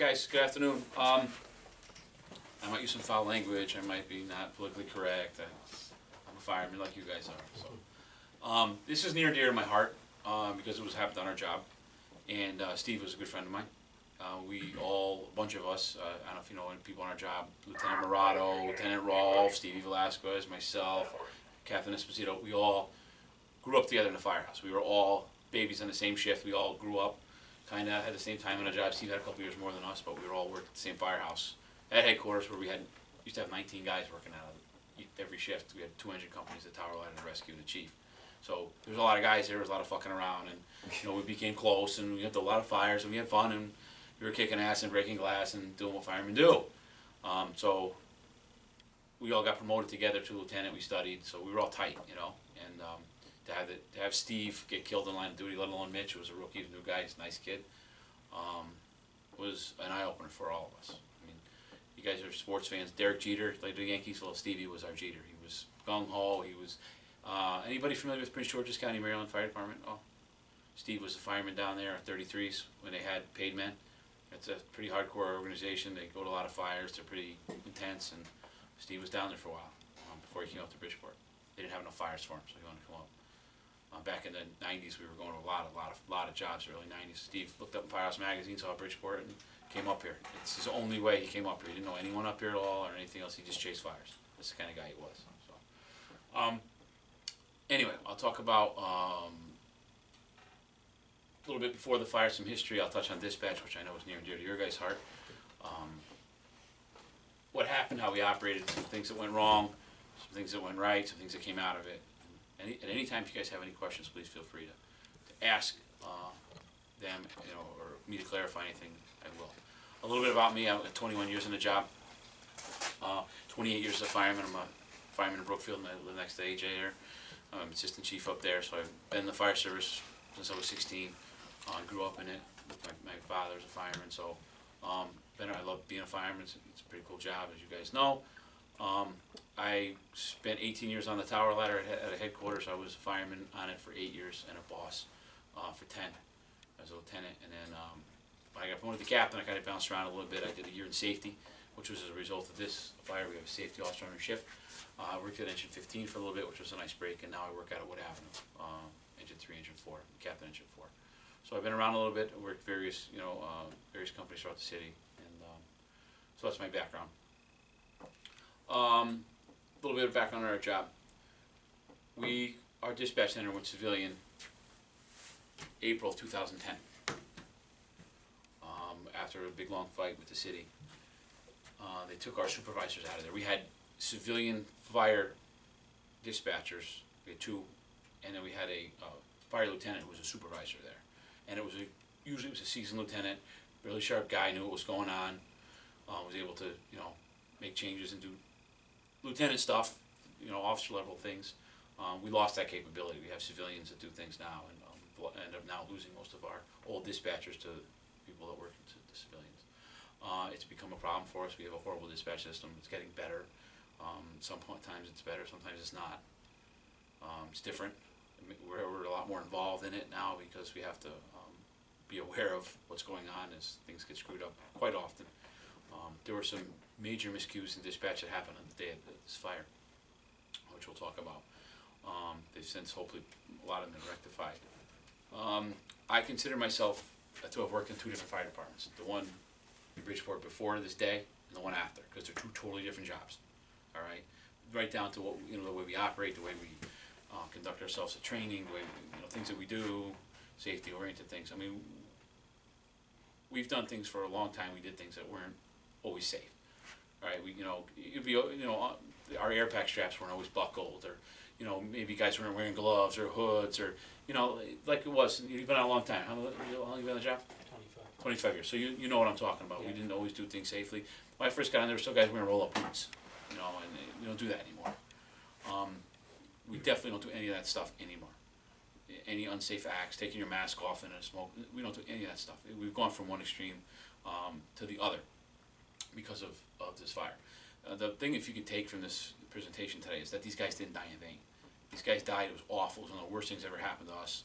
guys. Good afternoon. I might use some foul language. I might be not politically correct. I'm a fireman like you guys are. So, this is near and dear to my heart because it was happened on our job. And Steve was a good friend of mine. A bunch of us, I don't know if you know any people on our job, Lieutenant Morado, Lieutenant Rolf, Stevie Velasquez, myself, Captain Esposito, we all grew up together in the firehouse. We were all babies on the same shift. We all grew up kind of at the same time on a job. Steve had a couple years more than us, but we were all working at the same firehouse at headquarters where we used to have 19 guys working out of every shift. We had 2 engine companies, the tower line and the rescue, and the chief. So there was a lot of guys there. There was a lot of fucking around, and we became close, and we went to a lot of fires, and we had fun, and we were kicking ass and breaking glass and doing what firemen do. So we all got promoted together to lieutenant. We studied, so we were all tight, and to have Steve get killed in line of duty, let alone Mitch, who was a rookie, new guy, he's a nice kid, was an eye-opener for all of us. I mean, you guys are sports fans. Derek Jeter, like the Yankees, well, Stevie was our Jeter. He was gung-ho. He was, anybody familiar with Prince George's County, Maryland Fire Department? Oh, Steve was a fireman down there at 33s when they had paid men. It's a pretty hardcore organization. They go to a lot of fires. They're pretty intense, and Steve was down there for a while before he came up to Bridgeport. They didn't have enough fires for him, so he wanted to come up. Back in the 90s, we were going to a lot of jobs, early 90s. Steve looked up in Firehouse Magazine, saw Bridgeport, and came up here. It's his only way he came up here. He didn't know anyone up here at all or anything else. He just chased fires. That's the kind of guy he was. So, anyway, I'll talk about a little bit before the fire, some history. I'll touch on dispatch, which I know is near and dear to your guys' heart. What happened, how we operated, some things that went wrong, some things that went right, some things that came out of it. At any time, if you guys have any questions, please feel free to ask them, or me to clarify anything. I will. A little bit about me. I'm 21 years in the job. 28 years as a fireman. I'm a fireman in Brookfield, and I live next to AJ there. I'm assistant chief up there, so I've been in the fire service since I was 16. Grew up in it. My father's a fireman, so I love being a fireman. It's a pretty cool job, as you guys know. I spent 18 years on the tower ladder at a headquarters. I was a fireman on it for 8 years and a boss for 10 as a lieutenant. And then when I got promoted to captain, I kind of bounced around a little bit. I did a year in safety, which was as a result of this fire. We have a safety officer on our shift. I worked at engine 15 for a little bit, which was a nice break, and now I work out at Wood Avenue, engine 3, engine 4, captain engine 4. So I've been around a little bit. I worked various companies throughout the city, and so that's my background. A little bit of background on our job. Our dispatch center went civilian April of 2010 after a big long fight with the city. They took our supervisors out of there. We had civilian fire dispatchers, we had 2, and then we had a fire lieutenant who was a supervisor there. And usually it was a seasoned lieutenant, really sharp guy, knew what was going on, was able to make changes and do lieutenant stuff, officer level things. We lost that capability. We have civilians that do things now, and end up now losing most of our old dispatchers to people that work into the civilians. It's become a problem for us. We have a horrible dispatch system. It's getting better. Sometimes it's better, sometimes it's not. It's different. We're a lot more involved in it now because we have to be aware of what's going on as things get screwed up quite often. There were some major miscues in dispatch that happened on the day of this fire, which we'll talk about. They've since, hopefully, a lot of them been rectified. I consider myself to have worked in 2 different fire departments. The one in Bridgeport before this day and the one after, because they're 2 totally different jobs. All right? Right down to what the way we operate, the way we conduct ourselves at training, the way things that we do, safety-oriented things. I mean, we've done things for a long time. We did things that weren't always safe. All right, our air pack straps weren't always buckled, or maybe guys weren't wearing gloves or hoods, or like it was. You've been on a long time. How long have you been on the job? 25 years. So you know what I'm talking about. Yeah. We didn't always do things safely. When I first got on, there were still guys wearing roll-up boots, and we don't do that anymore. We definitely don't do any of that stuff anymore. Any unsafe acts, taking your mask off in a smoke, we don't do any of that stuff. We've gone from one extreme to the other because of this fire. The thing, if you could take from this presentation today, is that these guys didn't die in vain. These guys died. It was awful. It was one of the worst things that ever happened to us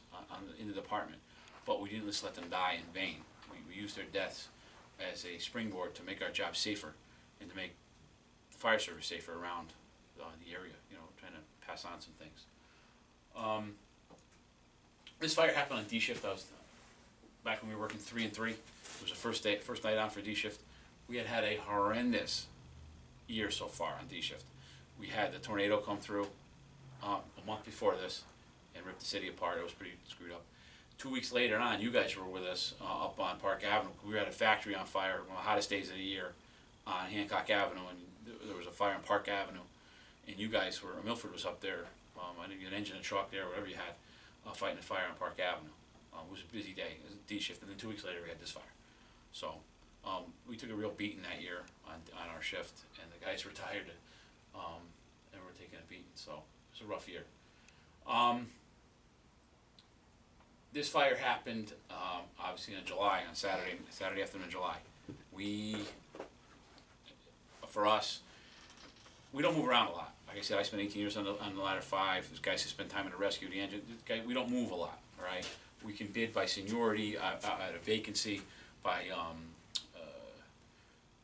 in the department. But we didn't just let them die in vain. We used their deaths as a springboard to make our job safer and to make the fire service safer around the area, trying to pass on some things. This fire happened on D shift. I was back when we were working 3 and 3. It was the first night on for D shift. We had a horrendous year so far on D shift. We had the tornado come through a month before this and ripped the city apart. It was pretty screwed up. 2 weeks later on, you guys were with us up on Park Avenue. We were at a factory on fire, one of the hottest days of the year on Hancock Avenue, and there was a fire on Park Avenue. And you guys were, Milford was up there, I think you had an engine and truck there, whatever you had, fighting a fire on Park Avenue. It was a busy day, it was a D shift, and then 2 weeks later we had this fire. So we took a real beating that year on our shift, and the guys retired, and we're taking a beating, so it was a rough year. This fire happened obviously in July, on Saturday afternoon in July. For us, we don't move around a lot. Like I said, I spent 18 years on the ladder 5. There's guys who spend time in the rescue, the engine. We don't move a lot, all right? We can bid by seniority, at a vacancy, by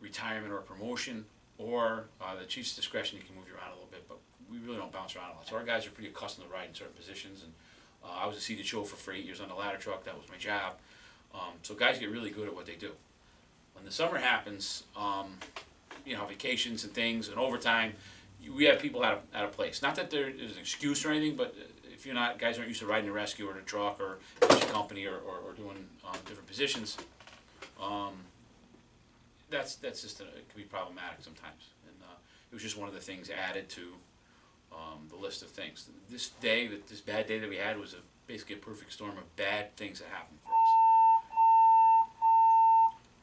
retirement or promotion, or the chief's discretion. You can move you around a little bit, but we really don't bounce around a lot. So our guys are pretty accustomed to riding certain positions, and I was a seated chauffeur for 8 years on the ladder truck. That was my job. So guys get really good at what they do. When the summer happens, vacations and things and overtime, we have people out of place. Not that there is an excuse or anything, but if guys aren't used to riding a rescue or a truck or a company or doing different positions, that's just it can be problematic sometimes. And it was just one of the things added to the list of things. This bad day that we had was basically a perfect storm of bad things that happened for us.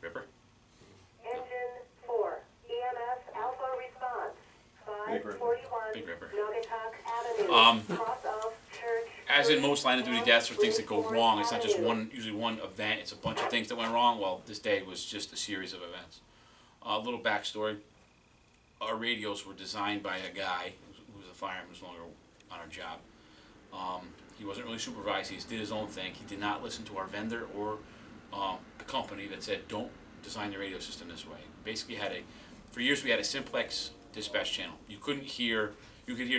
Ripper? Engine 4, EMS Alpha Response, 541 Big Ripper. Naugatuck Avenue, cross of Church. As in most line of duty deaths or things that go wrong, it's not just usually one event, it's a bunch of things that went wrong. Well, this day was just a series of events. A little backstory. Our radios were designed by a guy who was a fireman, who was no longer on our job. He wasn't really supervised, he just did his own thing. He did not listen to our vendor or the company that said, don't design the radio system this way. Basically for years we had a simplex dispatch channel. You could hear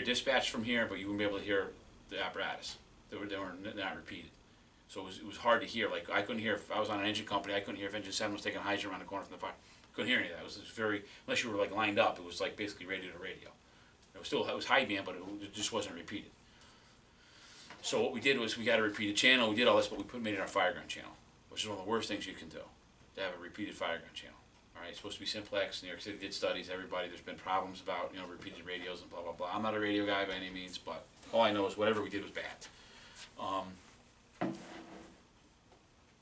dispatch from here, but you wouldn't be able to hear the apparatus. They were not repeated. So it was hard to hear. Like I couldn't hear if I was on an engine company, I couldn't hear if engine 7 was taking a hydrant around the corner from the fire. Couldn't hear any of that. It was very, unless you were like lined up, it was like basically radio to radio. It was high band, but it just wasn't repeated. So what we did was we got a repeated channel. We did all this, but we made it our fireground channel, which is one of the worst things you can do, to have a repeated fireground channel. All right, it's supposed to be simplex. New York City did studies. There's been problems about repeated radios and blah blah blah. I'm not a radio guy by any means, but all I know is whatever we did was bad.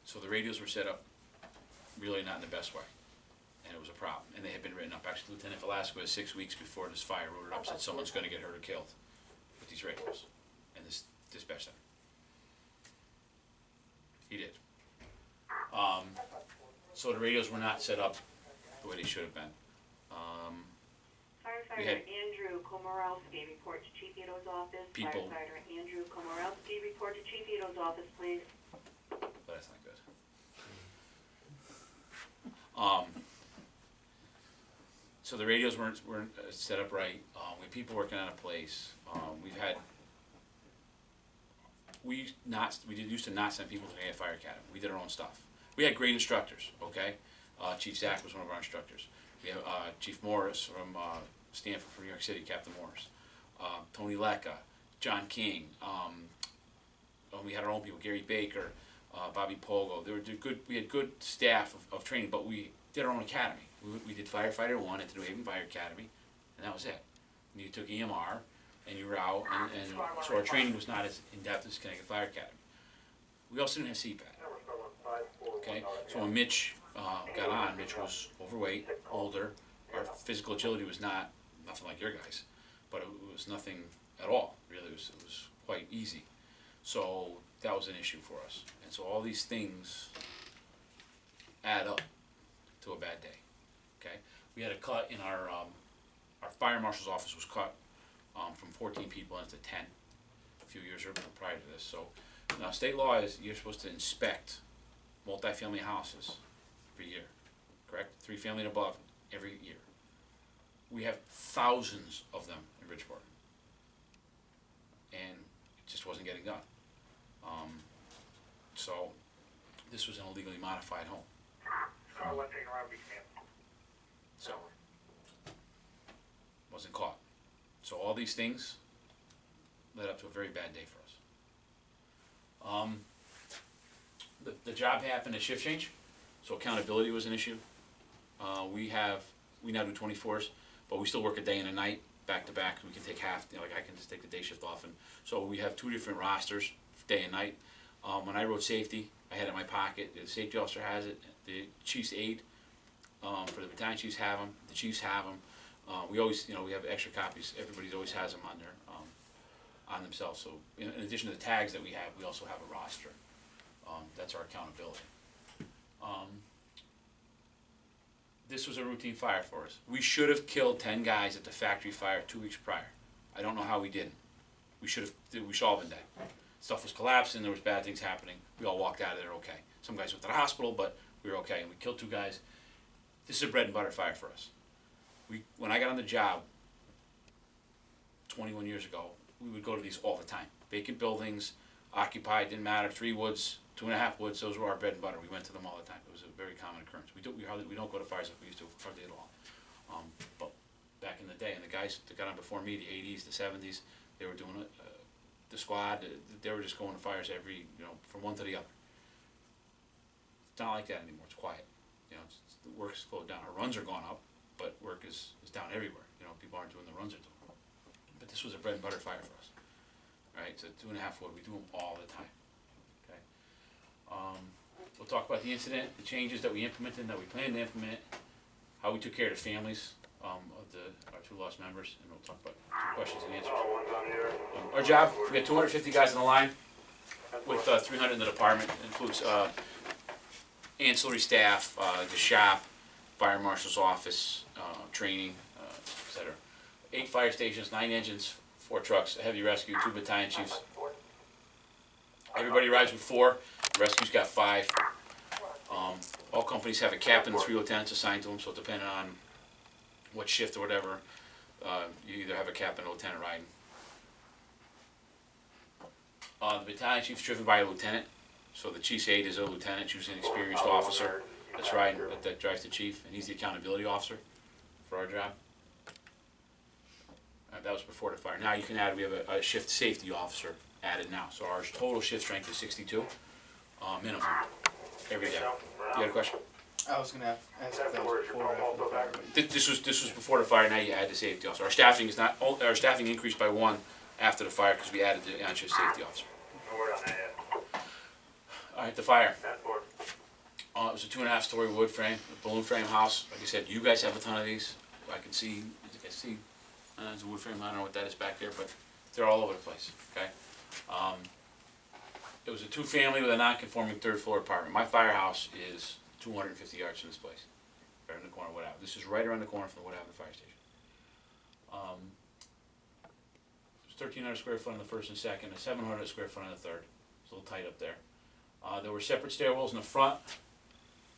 So the radios were set up really not in the best way, and it was a problem. And they had been written up. Actually, Lieutenant Velasquez 6 weeks before this fire wrote it up, said someone's going to get hurt or killed with these radios and this dispatch center. He did. So the radios were not set up the way they should have been. Firefighter Andrew Komorowski, report to Chief Ito's office. Firefighter Andrew Komorowski, report to Chief Ito's office, please. But that's not good. So the radios weren't set up right. We had people working out of place. We used to not send people to the Fire Academy. We did our own stuff. We had great instructors, okay? Chief Zach was one of our instructors. We have Chief Morris from Stanford, from New York City, Captain Morris. Tony Lecca, John King. We had our own people, Gary Baker, Bobby Pogo. We had good staff of training, but we did our own academy. We did Firefighter 1 at the New Haven Fire Academy, and that was it. And you took EMR, and you were out, and so our training was not as in-depth as Connecticut Fire Academy. We also didn't have CPAD. Okay, so when Mitch got on, Mitch was overweight, older. Our physical agility was nothing like your guys, but it was nothing at all. Really, it was quite easy. So that was an issue for us, and so all these things add up to a bad day. Okay, we had a cut in our fire marshal's office was cut from 14 people into 10 a few years prior to this. So now state law is you're supposed to inspect multifamily houses every year, 3-family and above, every year. We have thousands of them in Bridgeport. And it just wasn't getting done. So this was an illegally modified home. So, wasn't caught. So all these things led up to a very bad day for us. The job happened at shift change, so accountability was an issue. We now do 24s, but we still work a day and a night back to back. We can take half, like I can just take the day shift off, and so we have 2 different rosters, day and night. When I wrote safety, I had it in my pocket. The safety officer has it. The chief's aide for the battalion chiefs have them. The chiefs have them. We always, we have extra copies. Everybody always has them on their on themselves. So in addition to the tags that we have, we also have a roster. That's our accountability. This was a routine fire for us. We should have killed 10 guys at the factory fire 2 weeks prior. I don't know how we didn't. We should all been dead. Stuff was collapsing, there was bad things happening. We all walked out of there okay. Some guys went to the hospital, but we were okay, and we killed 2 guys. This is a bread and butter fire for us. When I got on the job 21 years ago, we would go to these all the time. Vacant buildings, occupied, didn't matter, 3 woods, 2.5 woods, those were our bread and butter. We went to them all the time. It was a very common occurrence. We don't go to fires like we used to, hardly at all. But back in the day, and the guys that got on before me, the 80s, the 70s, they were doing it, the squad, they were just going to fires every, from one to the other. It's not like that anymore. It's quiet. The work's slowed down. Our runs are going up, but work is down everywhere. People aren't doing the runs they're doing. But this was a bread and butter fire for us. Right? It's a 2.5 wood. We do them all the time. Okay. We'll talk about the incident, the changes that we implemented, that we plan to implement, how we took care of the families of our 2 lost members, and we'll talk about questions and answers. Our job, we have 250 guys on the line, with 300 in the department. It includes ancillary staff, the shop, fire marshal's office, training, etc. 8 fire stations, 9 engines, 4 trucks, a heavy rescue, 2 battalion chiefs. Everybody rides with 4. The rescue's got 5. All companies have a captain and 3 lieutenants assigned to them, so depending on what shift or whatever, you either have a captain or lieutenant riding. The battalion chief's driven by a lieutenant, so the chief's aide is a lieutenant, she's an experienced officer that's riding, that drives the chief, and he's the accountability officer for our job. That was before the fire. Now you can add, we have a shift safety officer added now, so our total shift strength is 62, minimum, every day. You had a question? I was going to ask if that was before or after the fire. This was before the fire. Now you add the safety officer. Our staffing increased by 1 after the fire because we added the on-shift safety officer. All right, the fire. It was a 2.5-story wood frame, a balloon frame house. Like I said, you guys have a ton of these. I can see. There's a wood frame. I don't know what that is back there, but they're all over the place. Okay. It was a 2-family with a non-conforming 3rd-floor apartment. My firehouse is 250 yards from this place, right in the corner of Wood Avenue. This is right around the corner from the Wood Avenue fire station. It was 1,300 square foot on the 1st and 2nd, and 700 square foot on the 3rd. It's a little tight up there. There were separate stairwells in the front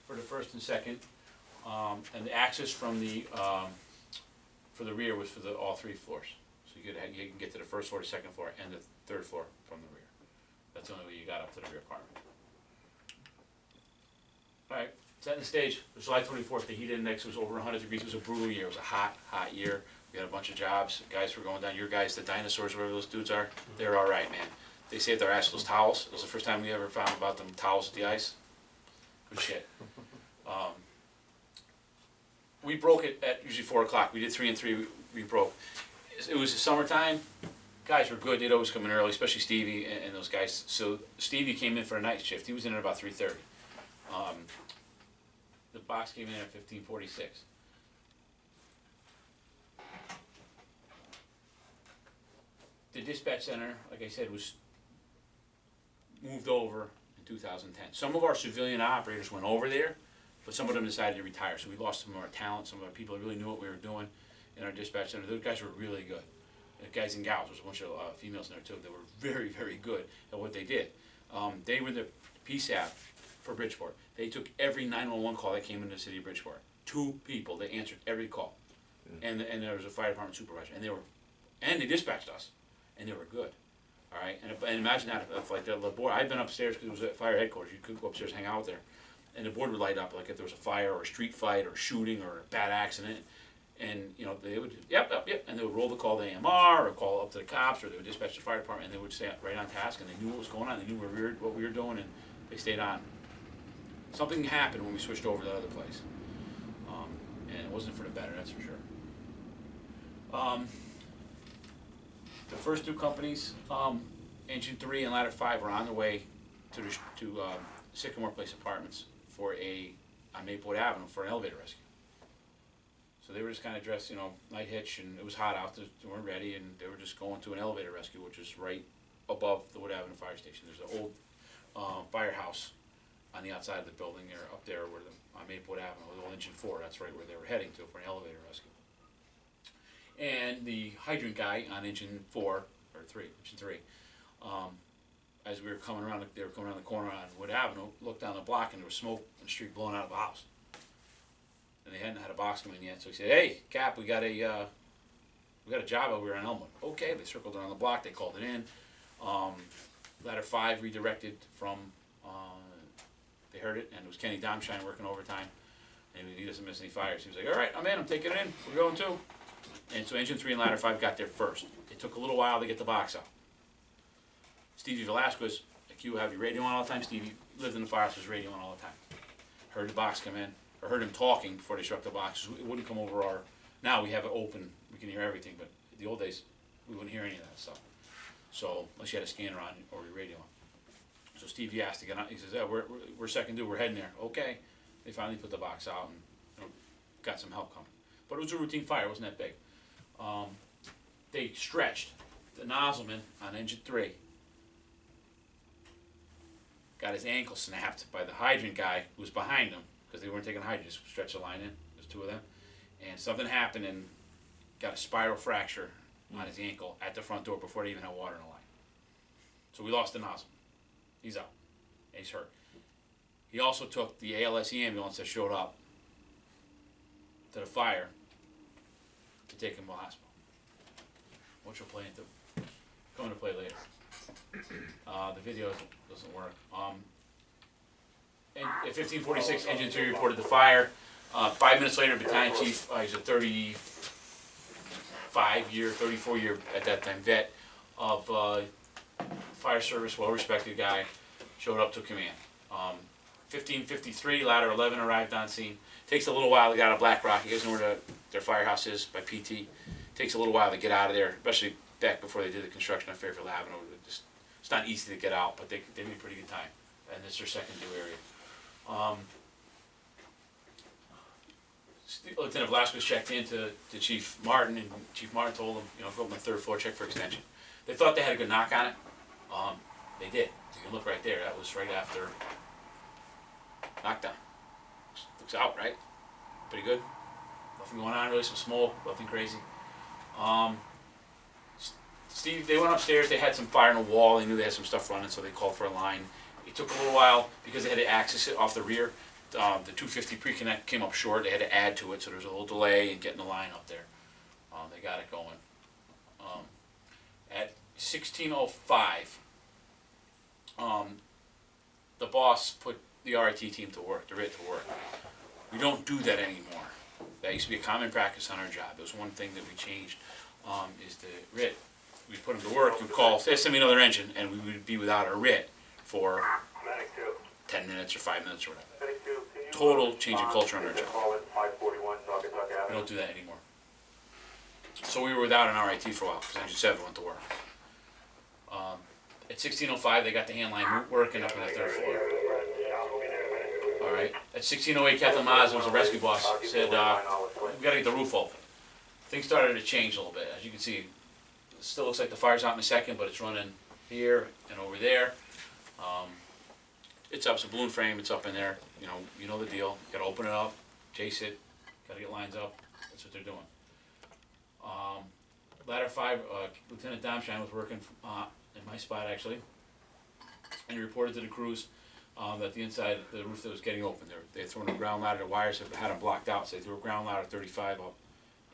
for the 1st and 2nd, and the access from the for the rear was for all 3 floors. So you can get to the 1st floor, the 2nd floor, and the 3rd floor from the rear. That's the only way you got up to the rear apartment. All right, setting the stage. It was July 24th. The heat index was over 100 degrees. It was a brutal year. It was a hot year. We had a bunch of jobs. Guys were going down. Your guys, the dinosaurs, whatever those dudes are, they're all right, man. They saved our ass with those towels. It was the first time we ever found about them towels with the ice. Good shit. We broke it at usually 4 o'clock. We did 3 and 3. We broke. It was the summertime. Guys were good. They'd always come in early, especially Stevie and those guys. So Stevie came in for a night shift. He was in at about 3:30. The box came in at 15:46. The dispatch center, like I said, was moved over in 2010. Some of our civilian operators went over there, but some of them decided to retire. So we lost some of our talent. Some of our people really knew what we were doing in our dispatch center. Those guys were really good. Guys and gals, there's a bunch of females in there too. They were very, very good at what they did. They were the PSAP for Bridgeport. They took every 911 call that came into the city of Bridgeport. 2 people. They answered every call. And there was a fire department supervisor, and they dispatched us, and they were good. All right, and imagine that if like the board, I'd been upstairs because it was at fire headquarters. You could go upstairs and hang out there, and the board would light up like if there was a fire or a street fight or shooting or a bad accident, and you know they would yep, and they would roll the call to AMR or call up to the cops or they would dispatch the fire department, and they would stay right on task, and they knew what was going on. They knew what we were doing, and they stayed on. Something happened when we switched over to that other place, and it wasn't for the better, that's for sure. The first 2 companies, Engine 3 and Ladder 5, were on their way to Sycamore Place Apartments on Maplewood Avenue for an elevator rescue. So they were just kind of dressed, night hitch, and it was hot out, they weren't ready, and they were just going to an elevator rescue, which is right above the Wood Avenue Fire Station. There's an old firehouse on the outside of the building, or up there on Maplewood Avenue, with old Engine 4, that's right where they were heading to for an elevator rescue. And the hydrant guy on Engine 3, as we were coming around, they were coming around the corner on Wood Avenue, looked down the block, and there was smoke in the street blowing out of a house. And they hadn't had a box come in yet, so he said, "Hey, Cap, we got a job over here on Elmwood." Okay, they circled around the block, they called it in. Ladder 5 redirected from, they heard it, and it was Kenny Domshine working overtime, and he doesn't miss any fires. He was like, "All right, I'm in, I'm taking it in, we're going too." And so Engine 3 and Ladder 5 got there first. It took a little while to get the box out. Stevie Velasquez, like you have your radio on all the time, Stevie lived in the firehouse, was radio on all the time. Heard the box come in, or heard him talking before they struck the box. It wouldn't come over now we have it open, we can hear everything, but the old days, we wouldn't hear any of that stuff. So, unless you had a scanner on or your radio on. So Stevie asked to get on, he says, "Yeah, we're second due, we're heading there." Okay, they finally put the box out and got some help coming. But it was a routine fire, it wasn't that big. They stretched the nozzleman on Engine 3. Got his ankle snapped by the hydrant guy who was behind him, because they weren't taking a hydrant, just stretched the line in. There's 2 of them. And something happened and got a spiral fracture on his ankle at the front door before they even had water in the line. So we lost the nozzle. He's out. And he's hurt. He also took the ALSE ambulance that showed up to the fire to take him to the hospital, which will play come into play later. The video doesn't work. And at 15:46, Engine 3 reported the fire. 5 minutes later, battalion chief, he's a 34-year at that time vet of fire service, well-respected guy, showed up to command. 15:53, Ladder 11 arrived on scene. Takes a little while to get out of Black Rock. You guys know where their firehouse is by PT. Takes a little while to get out of there, especially back before they did the construction of Fairfield Avenue. It's not easy to get out, but they made a pretty good time, and it's their second due area. Lieutenant Velasquez checked in to Chief Martin, and Chief Martin told him, go up on the 3rd floor, check for extension. They thought they had a good knock on it. They did. You can look right there. That was right after knockdown. Looks out, right? Pretty good. Nothing going on really, some smoke, nothing crazy. Steve, they went upstairs, they had some fire in the wall, they knew they had some stuff running, so they called for a line. It took a little while, because they had to access it off the rear. The 250 pre-connect came up short, they had to add to it, so there was a little delay in getting the line up there. They got it going. At 16:05, the boss put the RIT team to work, the RIT to work. We don't do that anymore. That used to be a common practice on our job. It was one thing that we changed, is the RIT. We put them to work, we'd call, say, send me another engine, and we would be without a RIT for 10 minutes or 5 minutes or whatever. Total change in culture on our job. We don't do that anymore. So we were without an RIT for a while, because Engine 7 went to work. At 16:05, they got the handline working up on the 3rd floor. Alright. At 16:08, Captain Maz, was a rescue boss, said, we gotta get the roof open. Things started to change a little bit. As you can see, it still looks like the fire's out in a second, but it's running here and over there. It's up, it's a balloon frame, it's up in there. You know the deal. You gotta open it up, chase it, gotta get lines up. That's what they're doing. Ladder 5, Lieutenant Domshine was working in my spot actually, and he reported to the crews At the inside of the roof that was getting open. They had thrown a ground ladder, the wires had them blocked out, so they threw a ground ladder 35 up,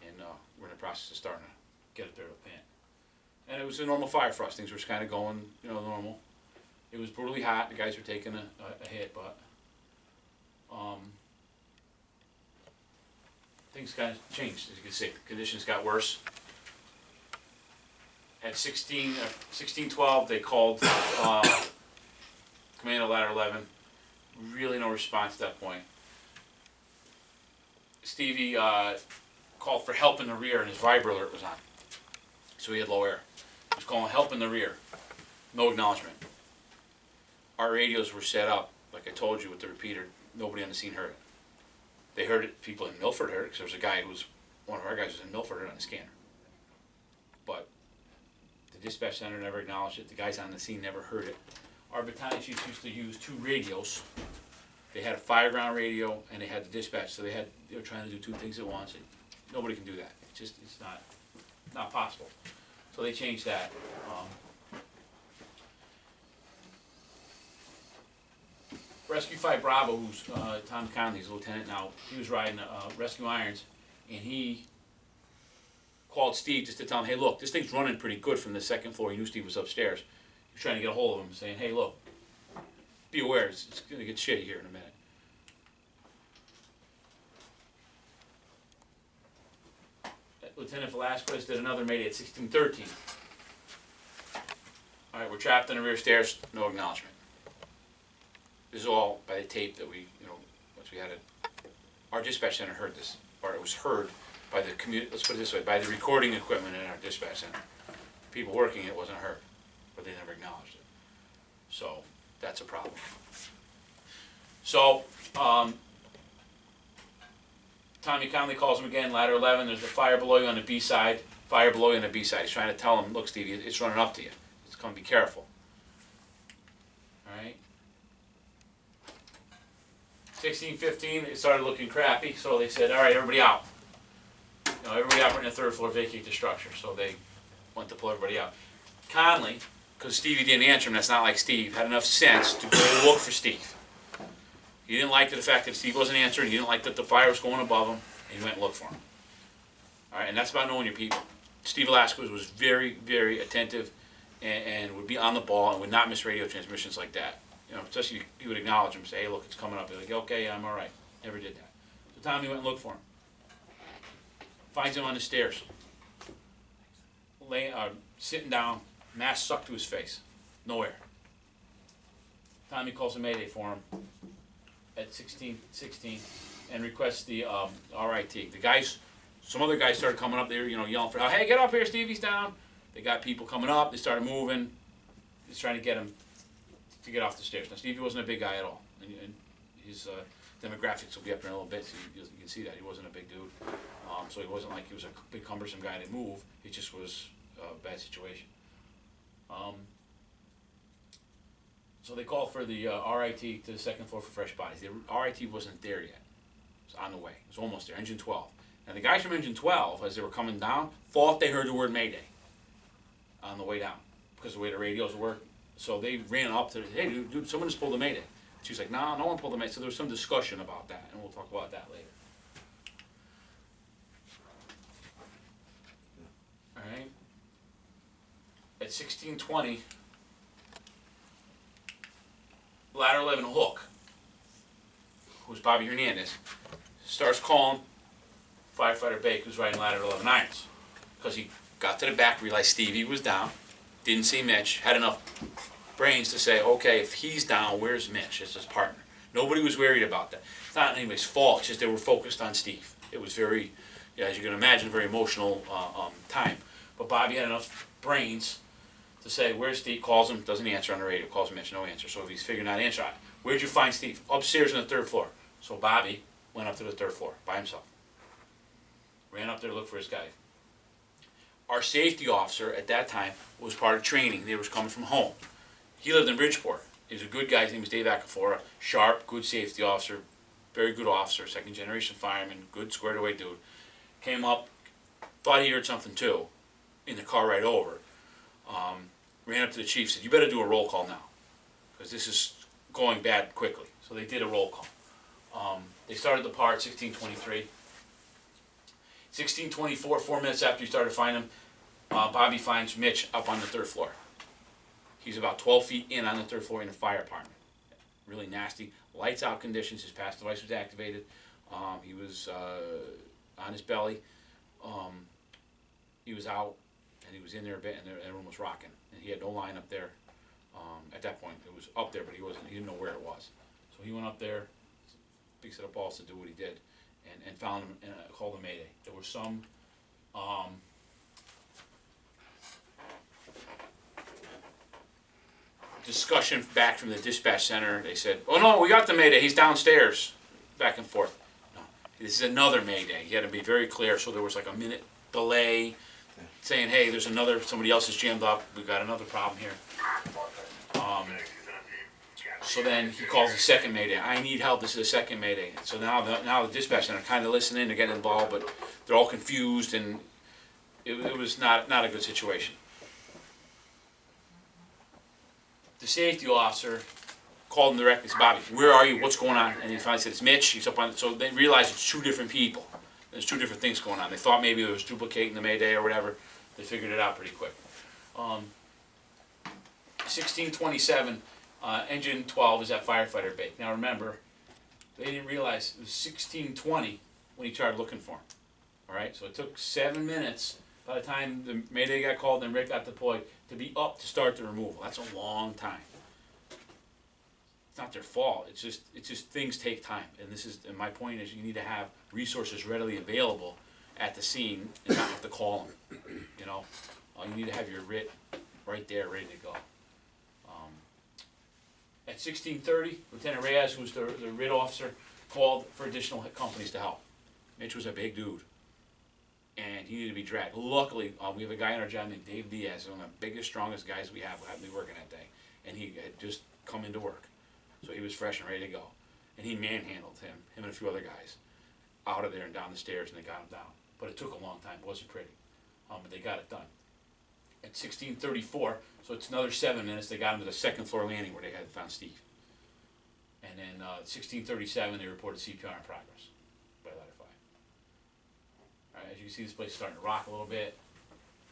and we're in the process of starting to get it there to plant. And it was a normal fire for us. Things were kind of going, normal. It was brutally hot. The guys were taking a hit, but things kind of changed, as you can see. Conditions got worse. At 16:12, they called Commando Ladder 11. Really no response at that point. Stevie called for help in the rear, and his vibro alert was on. So he had low air. He was calling help in the rear. No acknowledgement. Our radios were set up, like I told you, with the repeater. Nobody on the scene heard it. They heard it. People in Milford heard it, because there was a guy one of our guys was in Milford, heard it on the scanner. But the dispatch center never acknowledged it. The guys on the scene never heard it. Our battalion chiefs used to use 2 radios. They had a fireground radio and they had the dispatch, so they were trying to do 2 things at once. Nobody can do that. It's not possible. So they changed that. Rescue 5 Bravo, who's Tom Conley's lieutenant now, he was riding Rescue Irons, and he called Steve just to tell him, hey, look, this thing's running pretty good from the 2nd floor. He knew Steve was upstairs. He was trying to get a hold of him, saying, hey, look, be aware, it's going to get shitty here in a minute. Lieutenant Velasquez did another mayday at 16:13. All right, we're trapped in the rear stairs, no acknowledgement. This is all by the tape that once we had it. Our dispatch center heard this, or it was heard by the let's put it this way, by the recording equipment in our dispatch center. People working it wasn't heard, but they never acknowledged it. So that's a problem. So Tommy Conley calls him again, ladder 11, there's a fire below you on the B side, fire below you on the B side. He's trying to tell him, look Stevie, it's running up to you. It's come, be careful. Alright. 16:15, it started looking crappy, so they said, alright, everybody out. Everybody operating the 3rd floor, vacate the structure. So they went to pull everybody out. Conley, because Stevie didn't answer him, that's not like Steve, had enough sense to go look for Steve. He didn't like the fact that Steve wasn't answering, he didn't like that the fire was going above him, and he went and looked for him. Alright, and that's about knowing your people. Steve Velasquez was very, very attentive and would be on the ball and would not miss radio transmissions like that. Especially he would acknowledge him, say, hey, look, it's coming up. He'd be like, okay, yeah, I'm alright. Never did that. So Tommy went and looked for him. Finds him on the stairs. Sitting down, mask sucked to his face. No air. Tommy calls a mayday for him at 16:16 and requests the RIT. The guys, some other guys started coming up there, yelling for, hey, get up here, Stevie's down. They got people coming up, they started moving, just trying to get him to get off the stairs. Now, Stevie wasn't a big guy at all, and his demographics will be up there in a little bit, so you can see that. He wasn't a big dude, so he wasn't like he was a big cumbersome guy to move. It just was a bad situation. So they called for the RIT to the 2nd floor for fresh bodies. The RIT wasn't there yet. It was on the way. It was almost there, engine 12. And the guys from engine 12, as they were coming down, thought they heard the word Mayday on the way down because of the way the radios work. So they ran up to, hey, dude, someone just pulled a Mayday. She was like, no, no one pulled a Mayday. So there was some discussion about that, and we'll talk about that later. All right. At 16:20, ladder 11 Hook, who's Bobby Hernandez, starts calling firefighter Bake, who's riding ladder 11 Irons, because he got to the back, realized Stevie was down, didn't see Mitch, had enough brains to say, okay, if he's down, where's Mitch? It's his partner. Nobody was worried about that. It's not anybody's fault, it's just they were focused on Steve. It was very, as you can imagine, a very emotional time. But Bobby had enough brains to say, where's Steve? Calls him, doesn't answer on the radio, calls Mitch, no answer. So if he's figuring out answer, where'd you find Steve? Upstairs on the 3rd floor. So Bobby went up to the 3rd floor by himself. Ran up there to look for his guy. Our safety officer at that time was part of training. They was coming from home. He lived in Bridgeport. He was a good guy. His name was Dave Acafora. Sharp, good safety officer, very good officer, 2nd generation fireman, good squared away dude. Came up, thought he heard something too, in the car right over. Ran up to the chief, said, you better do a roll call now, because this is going bad quickly. So they did a roll call. They started the part 1623. 1624, 4 minutes after you started to find him, Bobby finds Mitch up on the 3rd floor. He's about 12 feet in on the 3rd floor in the fire apartment. Really nasty. Lights out conditions. His pass device was activated. He was on his belly. He was out, and he was in there a bit, and everyone was rocking. And he had no line up there. At that point, it was up there, but he didn't know where it was. So he went up there, big set of balls to do what he did, and found him and called a mayday. There was some discussion back from the dispatch center. They said, "Oh no, we got the mayday. He's downstairs." Back and forth. No, this is another mayday. You had to be very clear. So there was like a minute delay, saying, "Hey, there's somebody else is jammed up. We've got another problem here." So then he calls the second mayday. "I need help. This is the second mayday." So now the dispatch center kind of listening, they're getting involved, but they're all confused, and it was not a good situation. The safety officer called him directly. Said, "Bobby, where are you? What's going on?" And he finally said, "It's Mitch. He's up on." So they realized it's 2 different people. There's 2 different things going on. They thought maybe it was duplicating the mayday or whatever. They figured it out pretty quick. 1627. Engine 12 is at firefighter bay. Now remember, they didn't realize it was 1620 when he started looking for him. All right, so it took 7 minutes by the time the mayday got called and Rick got deployed to be up to start the removal. That's a long time. It's not their fault. It's just things take time. And my point is, you need to have resources readily available at the scene and not have to call them. You know, you need to have your RIT right there, ready to go. At 1630, Lieutenant Reyes, who's the RIT officer, called for additional companies to help. Mitch was a big dude, and he needed to be dragged. Luckily, we have a guy in our job named Dave Diaz, one of the biggest, strongest guys we have, who happened to be working that day, and he had just come into work. So he was fresh and ready to go. And he manhandled him and a few other guys, out of there and down the stairs, and they got him down. But it took a long time. It wasn't pretty. But they got it done. At 1634, so it's another 7 minutes, they got him to the 2nd floor landing where they had found Steve. And then 1637, they reported CPR in progress by ladder 5. All right, as you can see, this place is starting to rock a little bit. It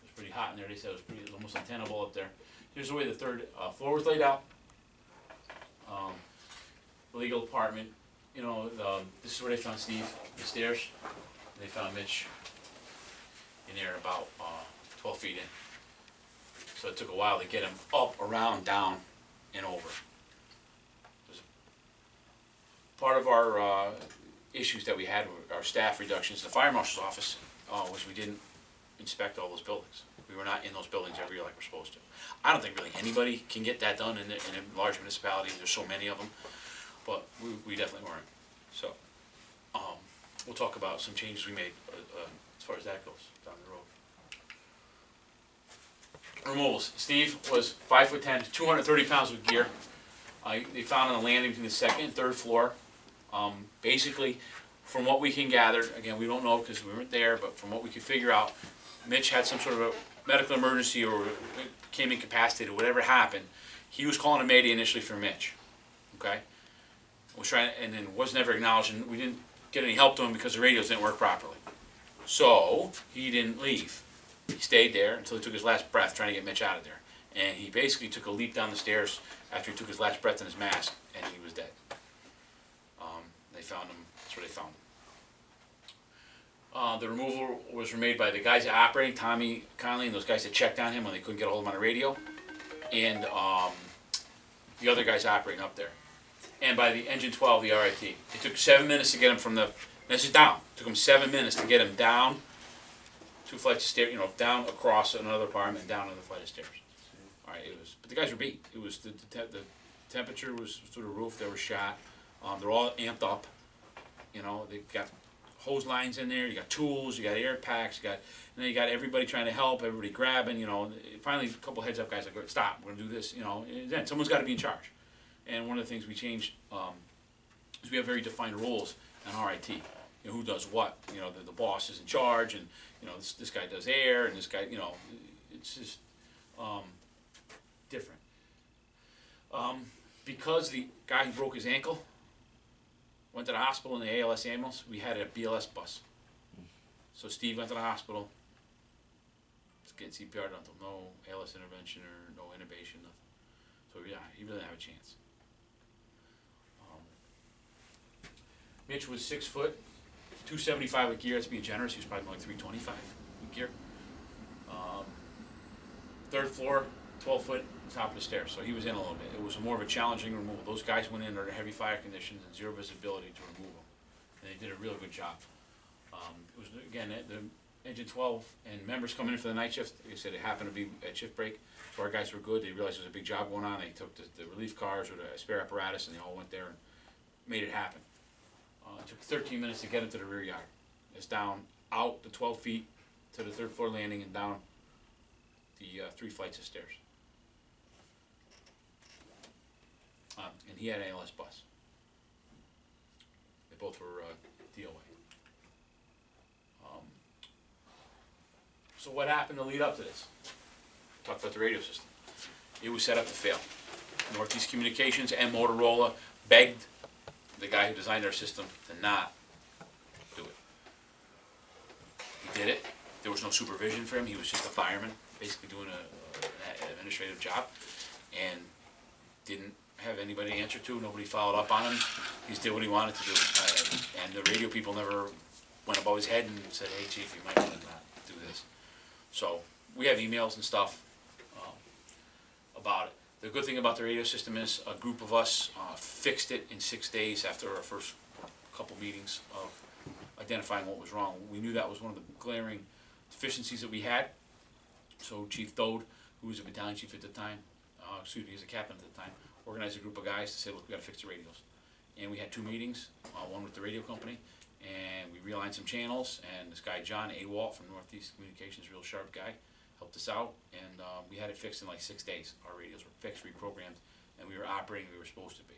was pretty hot in there. They said it was almost untenable up there. Here's the way the 3rd floor was laid out. The legal department, you know, this is where they found Steve, the stairs. And they found Mitch in there about 12 feet in. So it took a while to get him up, around, down, and over. Part of our issues that we had with our staff reductions, the fire marshal's office, was we didn't inspect all those buildings. We were not in those buildings every year like we're supposed to. I don't think really anybody can get that done in a large municipality. There's so many of them, but we definitely weren't. So we'll talk about some changes we made as far as that goes down the road. Removals. Steve was 5'10", 230 pounds with gear. They found on the landing between the 2nd and 3rd floor. Basically, from what we can gather, again, we don't know because we weren't there, but from what we could figure out, Mitch had some sort of a medical emergency or became incapacitated, whatever happened. He was calling a mayday initially for Mitch. Okay? Was trying, and then was never acknowledged, and we didn't get any help to him because the radios didn't work properly. So he didn't leave. He stayed there until he took his last breath trying to get Mitch out of there. And he basically took a leap down the stairs after he took his last breath in his mask, and he was dead. They found him. That's where they found him. The removal was made by the guys that operating, Tommy Conley, and those guys that checked on him when they couldn't get a hold of him on the radio, and the other guys operating up there. And by the engine 12, the RIT. It took 7 minutes to get him from the, this is down. It took him 7 minutes to get him down 2 flights of stairs, down across another apartment and down another flight of stairs. All right, but the guys were beat. It was the temperature was through the roof. They were shot. They're all amped up. They got hose lines in there. You got tools. You got air packs. And then you got everybody trying to help. Everybody grabbing. Finally, a couple heads up guys like, stop. We're gonna do this. And then someone's got to be in charge. And one of the things we changed is we have very defined rules on RIT. Who does what? The boss is in charge, and this guy does air, and this guy. It's just different. because the guy who broke his ankle went to the hospital in the ALS ambulance, we had a BLS bus. So Steve went to the hospital, was getting CPR done, no ALS intervention or no intubation, nothing. So yeah, he really didn't have a chance. Mitch was 6 foot, 275 with gear. That's being generous. He was probably more like 325 with gear. Third floor, 12 foot, top of the stairs. So he was in a little bit. It was more of a challenging removal. Those guys went in under heavy fire conditions and zero visibility to remove them, and they did a really good job. It was again the engine 12 and members coming in for the night shift. Like I said, it happened to be at shift break, so our guys were good. They realized there was a big job going on. They took the relief cars or the spare apparatus, and they all went there and made it happen. It took 13 minutes to get into the rear yard. It's down out the 12 feet to the third floor landing and down the 3 flights of stairs. And he had an ALS bus. They both were DOA. So what happened to lead up to this? Talk about the radio system. It was set up to fail. Northeast Communications and Motorola begged the guy who designed our system to not do it. He did it. There was no supervision for him. He was just a fireman, basically doing an administrative job, and didn't have anybody to answer to. Nobody followed up on him. He just did what he wanted to do. And the radio people never went above his head and said, "Hey, chief, you might want to not do this." So we have emails and stuff about it. The good thing about the radio system is a group of us fixed it in 6 days after our first couple meetings of identifying what was wrong. We knew that was one of the glaring deficiencies that we had. So Chief Dodd, who was a battalion chief at the time, he was a captain at the time, organized a group of guys to say, look, we got to fix the radios. And we had 2 meetings, one with the radio company, and we realigned some channels, and this guy John Awalt from Northeast Communications, real sharp guy, helped us out, and we had it fixed in like 6 days. Our radios were fixed, reprogrammed, and we were operating we were supposed to be.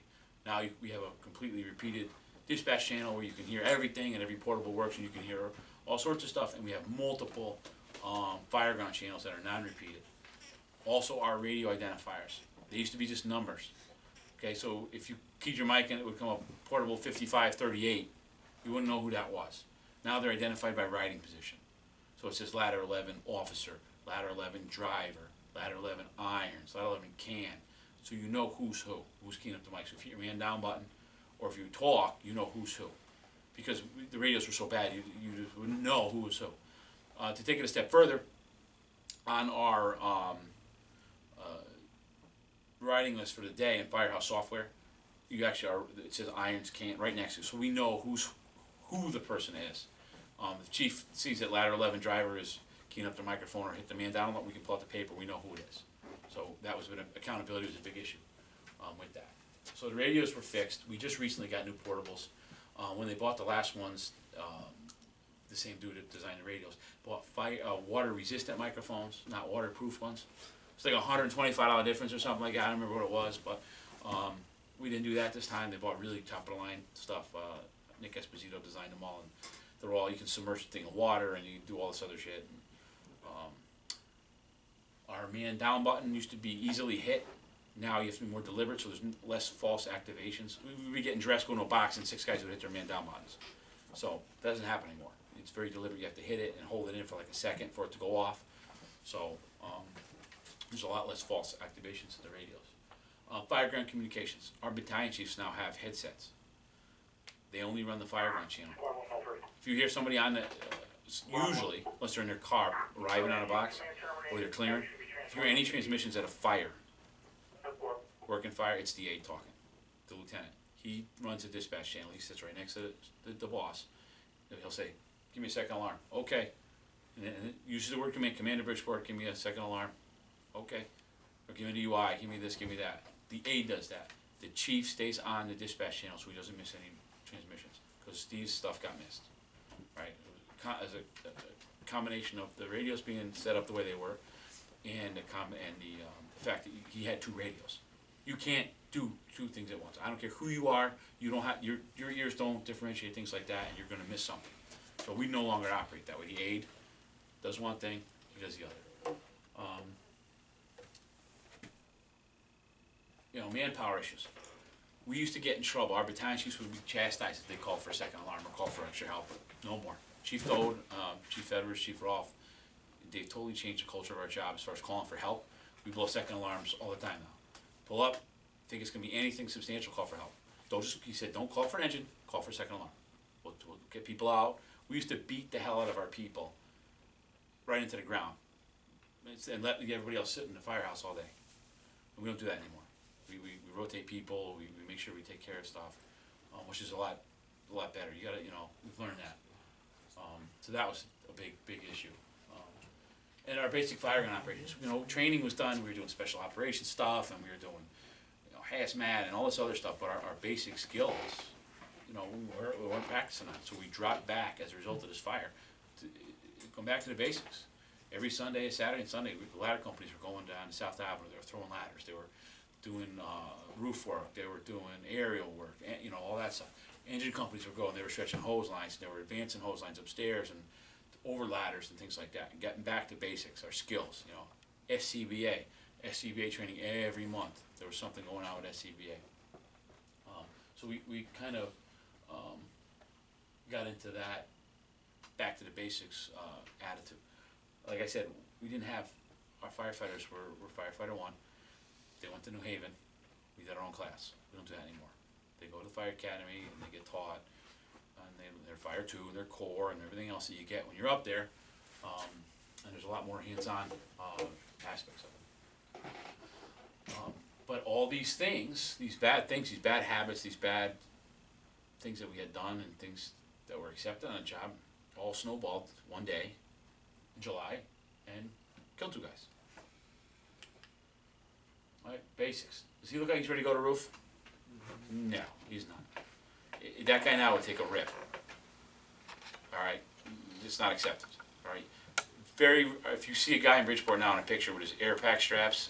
Now we have a completely repeated dispatch channel where you can hear everything, and every portable works, and you can hear all sorts of stuff, and we have multiple fire ground channels that are non-repeated. Also our radio identifiers. They used to be just numbers. Okay, so if you keyed your mic in, it would come up portable 5538. You wouldn't know who that was. Now they're identified by riding position. So it says ladder 11 officer, ladder 11 driver, ladder 11 irons, ladder 11 can. So you know who's keying up the mic. So if you hit your man down button, or if you talk, you know who's who. Because the radios were so bad, you just wouldn't know who was who. To take it a step further, on our riding list for the day in Firehouse software, you actually are, it says irons can right next to it, so we know who the person is. The chief sees that ladder 11 driver is keying up the microphone or hit the man down, we can pull out the paper, we know who it is. So that was accountability was a big issue with that. So the radios were fixed. We just recently got new portables. When they bought the last ones, the same dude that designed the radios bought water resistant microphones, not waterproof ones. It's like $125 difference or something like that. I don't remember what it was, but we didn't do that this time. They bought really top of the line stuff. Nick Esposito designed them all, and they're all, you can submerge the thing in water and you can do all this other shit. Our man down button used to be easily hit. Now you have to be more deliberate, so there's less false activations. We'd be getting dressed, going to a box, and 6 guys would hit their man down buttons. So that doesn't happen anymore. It's very deliberate. You have to hit it and hold it in for like a second for it to go off. So there's a lot less false activations to the radios. Fireground communications. Our battalion chiefs now have headsets. They only run the fireground channel. If you hear somebody on the, usually, unless they're in their car, arriving on a box, or they're clearing, if you hear any transmissions at a fire, working fire, it's the aide talking, the lieutenant. He runs a dispatch channel. He sits right next to the boss. He'll say, give me a second alarm. Okay. And then uses the word command. Commander Bridgeport, give me a second alarm. Okay. Or give me the UI. Give me this, give me that. The aide does that. The chief stays on the dispatch channel so he doesn't miss any transmissions. Because Steve's stuff got missed. Right? As a combination of the radios being set up the way they were and the fact that he had 2 radios. You can't do 2 things at once. I don't care who you are. You don't have your ears don't differentiate things like that, and you're going to miss something. So we no longer operate that way. The aide does one thing, he does the other. Manpower issues. we used to get in trouble. Our battalion chiefs would be chastised if they called for a second alarm or called for extra help. No more. Chief Dodd, Chief Edwards, Chief Rolfe, they've totally changed the culture of our job as far as calling for help. We blow second alarms all the time now. Pull up, think it's going to be anything substantial, call for help. Don't just, he said, don't call for an engine, call for a second alarm. We'll get people out. We used to beat the hell out of our people right into the ground and let everybody else sit in the firehouse all day. And we don't do that anymore. We rotate people, we make sure we take care of stuff, which is a lot better. You gotta, we've learned that. So that was a big issue. And our basic fire gun operations, training was done, we were doing special operations stuff, and we were doing, hazmat and all this other stuff, but our basic skills, we weren't practicing on. So we dropped back as a result of this fire, to come back to the basics. Every Sunday, Saturday and Sunday, the ladder companies were going down to South Avenue, they were throwing ladders, they were doing roof work, they were doing aerial work, and, all that stuff. Engine companies were going, they were stretching hose lines, they were advancing hose lines upstairs and over ladders and things like that, and getting back to basics, our skills, SCBA training every month. There was something going on with SCBA. So we kind of got into that back to the basics attitude. Like I said, we didn't have, our firefighters were firefighter 1. They went to New Haven. We did our own class. We don't do that anymore. They go to the fire academy and they get taught, and they're fire 2, their core, and everything else that you get when you're up there. And there's a lot more hands-on aspects of it. But all these things, these bad habits, these bad things that we had done and things that were accepted on the job, all snowballed one day in July and killed 2 guys. All right, basics. Does he look like he's ready to go to roof? No, he's not. That guy now would take a rip. All right, it's not accepted. All right, if you see a guy in Bridgeport now in a picture with his air pack straps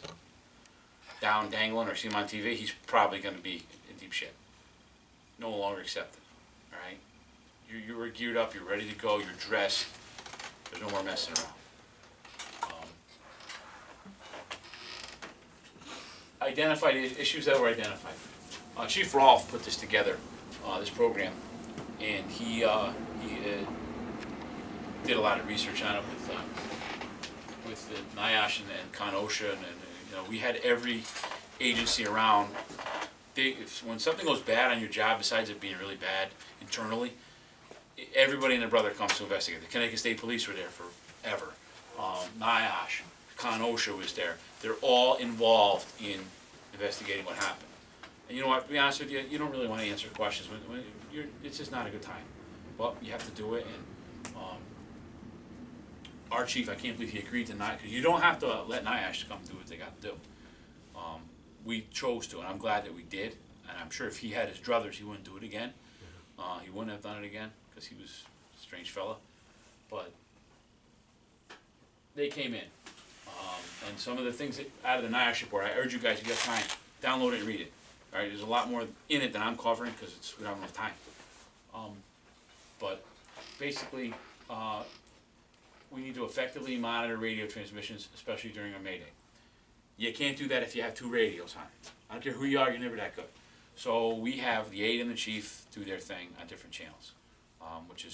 down dangling, or see him on TV, he's probably going to be in deep shit. No longer accepted. All right, you were geared up, you're ready to go, you're dressed. There's no more messing around. Identify the issues that were identified. Chief Rolfe put this together, this program, and he did a lot of research on it with the NIOSH and Con OSHA, and we had every agency around. When something goes bad on your job, besides it being really bad internally, everybody and their brother comes to investigate. The Connecticut State Police were there forever. NIOSH, Con OSHA was there. They're all involved in investigating what happened. And you know what, to be honest with you, you don't really want to answer questions when it's just not a good time. Well, you have to do it, and our chief, I can't believe he agreed to NIOSH, because you don't have to let NIOSH come do what they got to do. We chose to, and I'm glad that we did, and I'm sure if he had his druthers, he wouldn't do it again. He wouldn't have done it again, because he was a strange fella. But they came in. And some of the things that, out of the NIOSH report, I urge you guys, you got time, download it and read it. All right, there's a lot more in it than I'm covering because we don't have enough time. But basically, we need to effectively monitor radio transmissions, especially during a Mayday. You can't do that if you have 2 radios on. I don't care who you are, you're never that good. So we have the aide and the chief do their thing on different channels, which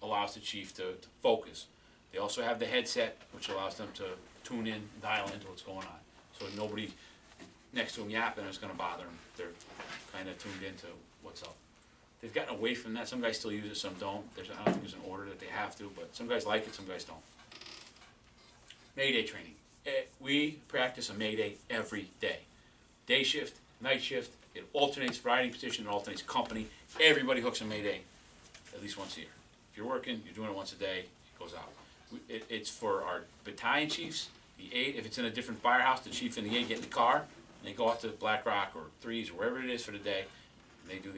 allows the chief to focus. They also have the headset, which allows them to tune in, dial into what's going on. So nobody next to them yapping is going to bother them. They're kind of tuned into what's up. They've gotten away from that. Some guys still use it, some don't. I don't think there's an order that they have to, but some guys like it, some guys don't. Mayday training. We practice a Mayday every day. Day shift, night shift. It alternates riding position, it alternates company. Everybody hooks a Mayday at least once a year. If you're working, you're doing it once a day, it goes out. It's for our battalion chiefs, the aide. If it's in a different firehouse, the chief and the aide get in the car, and they go out to Black Rock or Threes or wherever it is for the day, and they do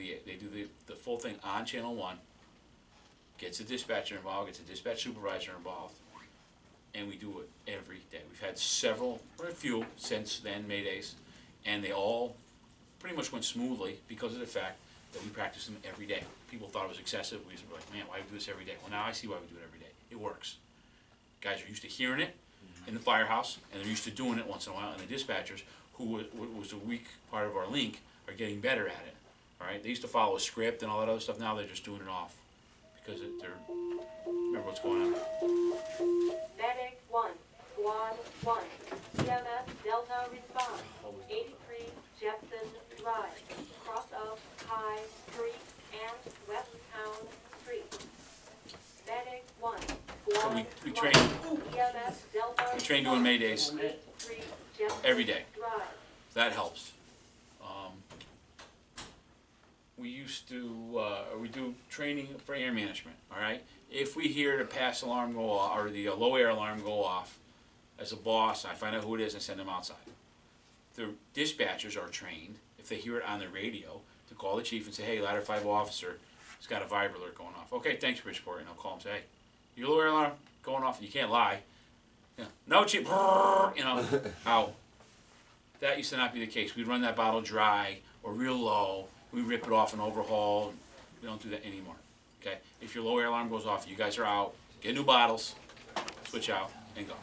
the full thing on Channel 1, gets a dispatcher involved, gets a dispatch supervisor involved, and we do it every day. We've had several, or a few, since then, Maydays, and they all pretty much went smoothly because of the fact that we practice them every day. People thought it was excessive. We were like, man, why do we do this every day? Well, now I see why we do it every day. It works. Guys are used to hearing it in the firehouse, and they're used to doing it once in a while. And the dispatchers, who was a weak part of our link, are getting better at it. All right, they used to follow a script and all that other stuff. Now they're just doing it off because they're remember what's going on. Medic 1, Squad 1, EMS Delta Response, 83 Jepson Drive, cross of High Street and West Town Street. Medic 1, Squad we 1, train- EMS Delta We train doing May days 83 Jepson every day. Drive. That helps. We used to, we do training for air management, all right? If we hear the pass alarm go off, or the low air alarm go off, as a boss, I find out who it is and send them outside. The dispatchers are trained, if they hear it on the radio, to call the chief and say, hey, ladder 5 officer, has got a vibe alert going off. Okay, thanks for reporting. And I'll call him and say, hey, your low air alarm going off, and you can't lie. You know, no, chief, you know, out. That used to not be the case. We'd run that bottle dry or real low. We rip it off and overhaul. We don't do that anymore. Okay? If your low air alarm goes off, you guys are out. Get new bottles, switch out, and go.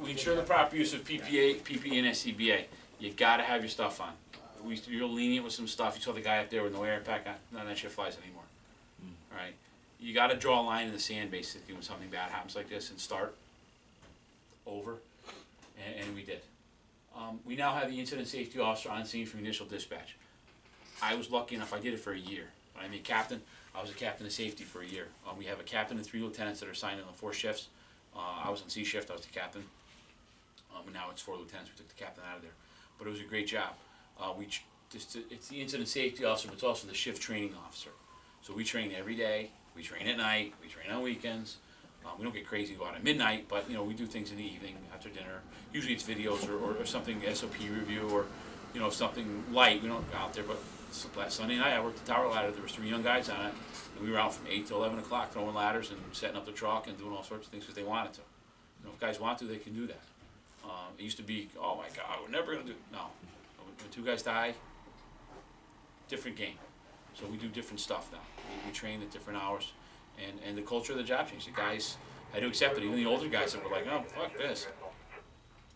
We ensure the proper use of PPE, and SCBA. You gotta have your stuff on. We used to be real lenient with some stuff. You saw the guy up there with no air pack on. None of that shit flies anymore. All right? You gotta draw a line in the sand basically when something bad happens like this and start over. And we did. We now have the incident safety officer on scene from initial dispatch. I was lucky enough, I did it for a year. When I made captain, I was a captain of safety for a year. We have a captain and 3 lieutenants that are assigned on the 4 shifts. I was on C shift, I was the captain. And now it's 4 lieutenants, we took the captain out of there. But it was a great job. It's the incident safety officer, but it's also the shift training officer. So we train every day, we train at night, we train on weekends. We don't get crazy about it at midnight, but you know we do things in the evening after dinner. Usually it's videos or something SOP review or you know something light. We don't go out there, but last Sunday night I worked the tower ladder. There was 3 young guys on it, and we were out from 8 to 11 o'clock throwing ladders and setting up the truck and doing all sorts of things because they wanted to. You know, if guys want to, they can do that. It used to be, oh my God, we're never gonna do. No, when 2 guys die, different game. So we do different stuff now. We train at different hours. And the culture of the job changed. The guys had to accept it. Even the older guys that were like, oh, fuck this.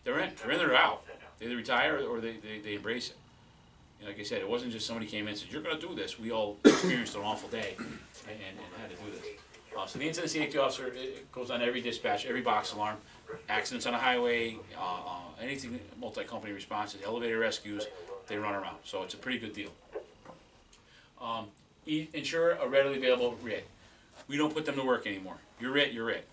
They're in or they're out. They either retire or they embrace it. And like I said, it wasn't just somebody came in and said, you're going to do this. We all experienced an awful day and had to do this. So the incident safety officer it goes on every dispatch, every box alarm, accidents on a highway, anything multi-company responses, elevator rescues, they run around. So it's a pretty good deal. Ensure a readily available RIT. We don't put them to work anymore. You're RIT, you're RIT.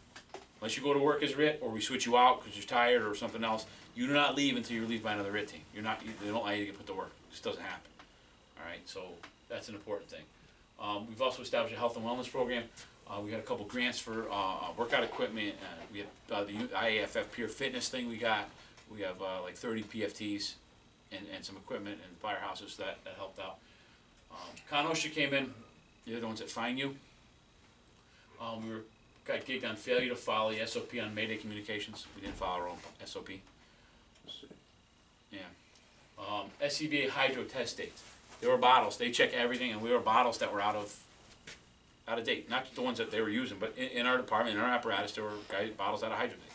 Unless you go to work as RIT or we switch you out because you're tired or something else, you do not leave until you're relieved by another RIT team. They don't allow you to get put to work. It just doesn't happen. All right, so that's an important thing. We've also established a health and wellness program. We had a couple grants for workout equipment. We have the IAFF Peer Fitness thing we got. We have like 30 PFTs and some equipment and firehouses that helped out. ConOSHA came in. They're the ones that fine you. We got gigged on failure to follow the SOP on Mayday communications. We didn't follow our own SOP. Yeah. SCBA hydro test dates. There were bottles. They check everything, and we were bottles that were out of date. Not the ones that they were using, but in our department, in our apparatus, there were bottles out of hydro date.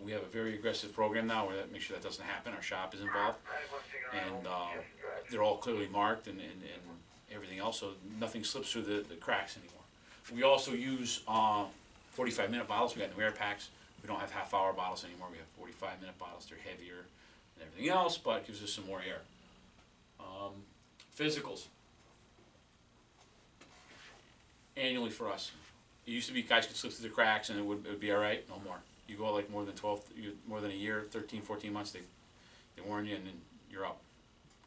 We have a very aggressive program now where that makes sure that doesn't happen. Our shop is involved, and they're all clearly marked and everything else, so nothing slips through the cracks anymore. We also use 45-minute bottles. We got new air packs. We don't have half-hour bottles anymore. We have 45-minute bottles. They're heavier than everything else, but it gives us some more air. Physicals. Annually for us. It used to be guys could slip through the cracks and it would be all right. No more. You go like more than a year, 13, 14 months, they warn you and then you're up.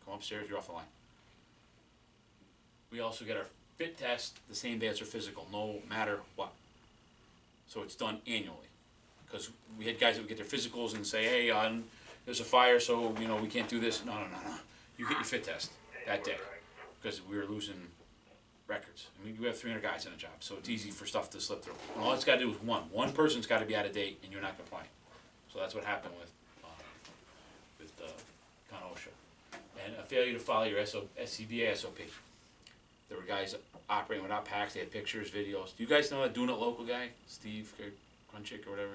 Come upstairs, you're off the line. We also get our fit test the same day as our physical, no matter what. So it's done annually. Because we had guys that would get their physicals and say, hey, there's a fire, so you know we can't do this. No. You get your fit test that day. Because we were losing records. I mean, we have 300 guys in a job, so it's easy for stuff to slip through. And all it's got to do is one. One person's got to be out of date, and you're not compliant. So that's what happened with ConOSHA. And a failure to follow your SCBA SOP. There were guys operating without packs. They had pictures, videos. Do you guys know that doing it local guy, Steve Crunchick or whatever?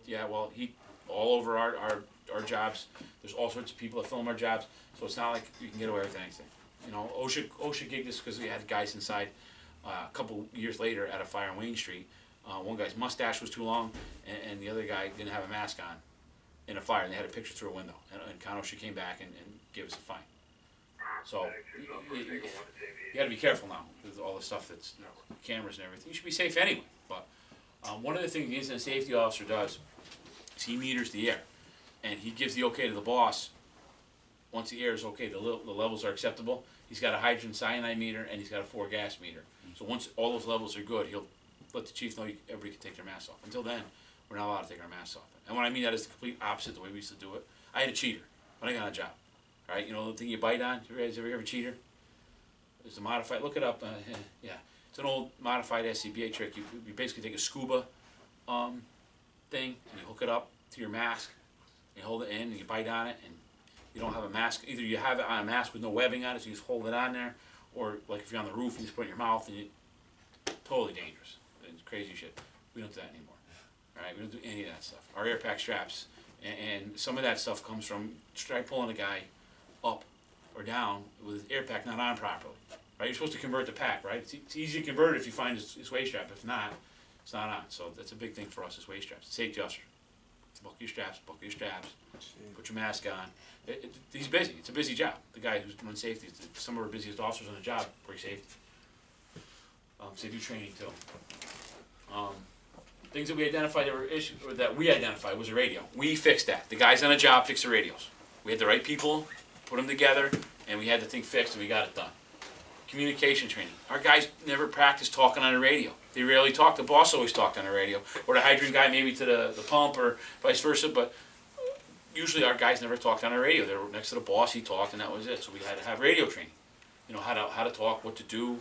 Yeah, well, he all over our jobs. There's all sorts of people that film our jobs, so it's not like you can get away with anything. You know, OSHA gigged us because we had guys inside a couple years later at a fire on Wayne Street. One guy's mustache was too long, and the other guy didn't have a mask on in a fire, and they had a picture through a window. And Con OSHA came back and gave us a fine. So you got to be careful now with all the stuff that's cameras and everything. You should be safe anyway. But one of the things the incident safety officer does is he meters the air, and he gives the okay to the boss. Once the air is okay, the levels are acceptable. He's got a hydrogen cyanide meter and he's got a 4 gas meter. So once all those levels are good, he'll let the chief know everybody can take their masks off. Until then, we're not allowed to take our masks off. And what I mean that is the complete opposite of the way we used to do it. I had a cheater when I got on a job. All right, you know the thing you bite on? You guys ever hear of a cheater? It's a modified, look it up. Yeah, it's an old modified SCBA trick. You basically take a scuba thing and you hook it up to your mask. You hold it in and you bite on it, and you don't have a mask. Either you have it on a mask with no webbing on it, so you just hold it on there, or like if you're on the roof, you just put it in your mouth, and totally dangerous. It's crazy shit. We don't do that anymore. All right, we don't do any of that stuff. Our air pack straps, and some of that stuff comes from try pulling a guy up or down with his air pack not on properly. Right, you're supposed to convert the pack, right? It's easy to convert it if you find his waist strap. If not, it's not on. So that's a big thing for us is waist straps. Safety officer. Buckle your straps, put your mask on. He's busy. It's a busy job. The guy who's doing safety, some of our busiest officers on the job, bring safety. So they do training too. Things that we identified that were issues, or that we identified was a radio. We fixed that. The guys on the job fixed the radios. We had the right people, put them together, and we had the thing fixed, and we got it done. Communication training. Our guys never practiced talking on the radio. They rarely talked. The boss always talked on the radio, or the hydrant guy maybe to the pump, or vice versa. But usually our guys never talked on the radio. They were next to the boss. He talked, and that was it. So we had to have radio training. You know how to talk, what to do.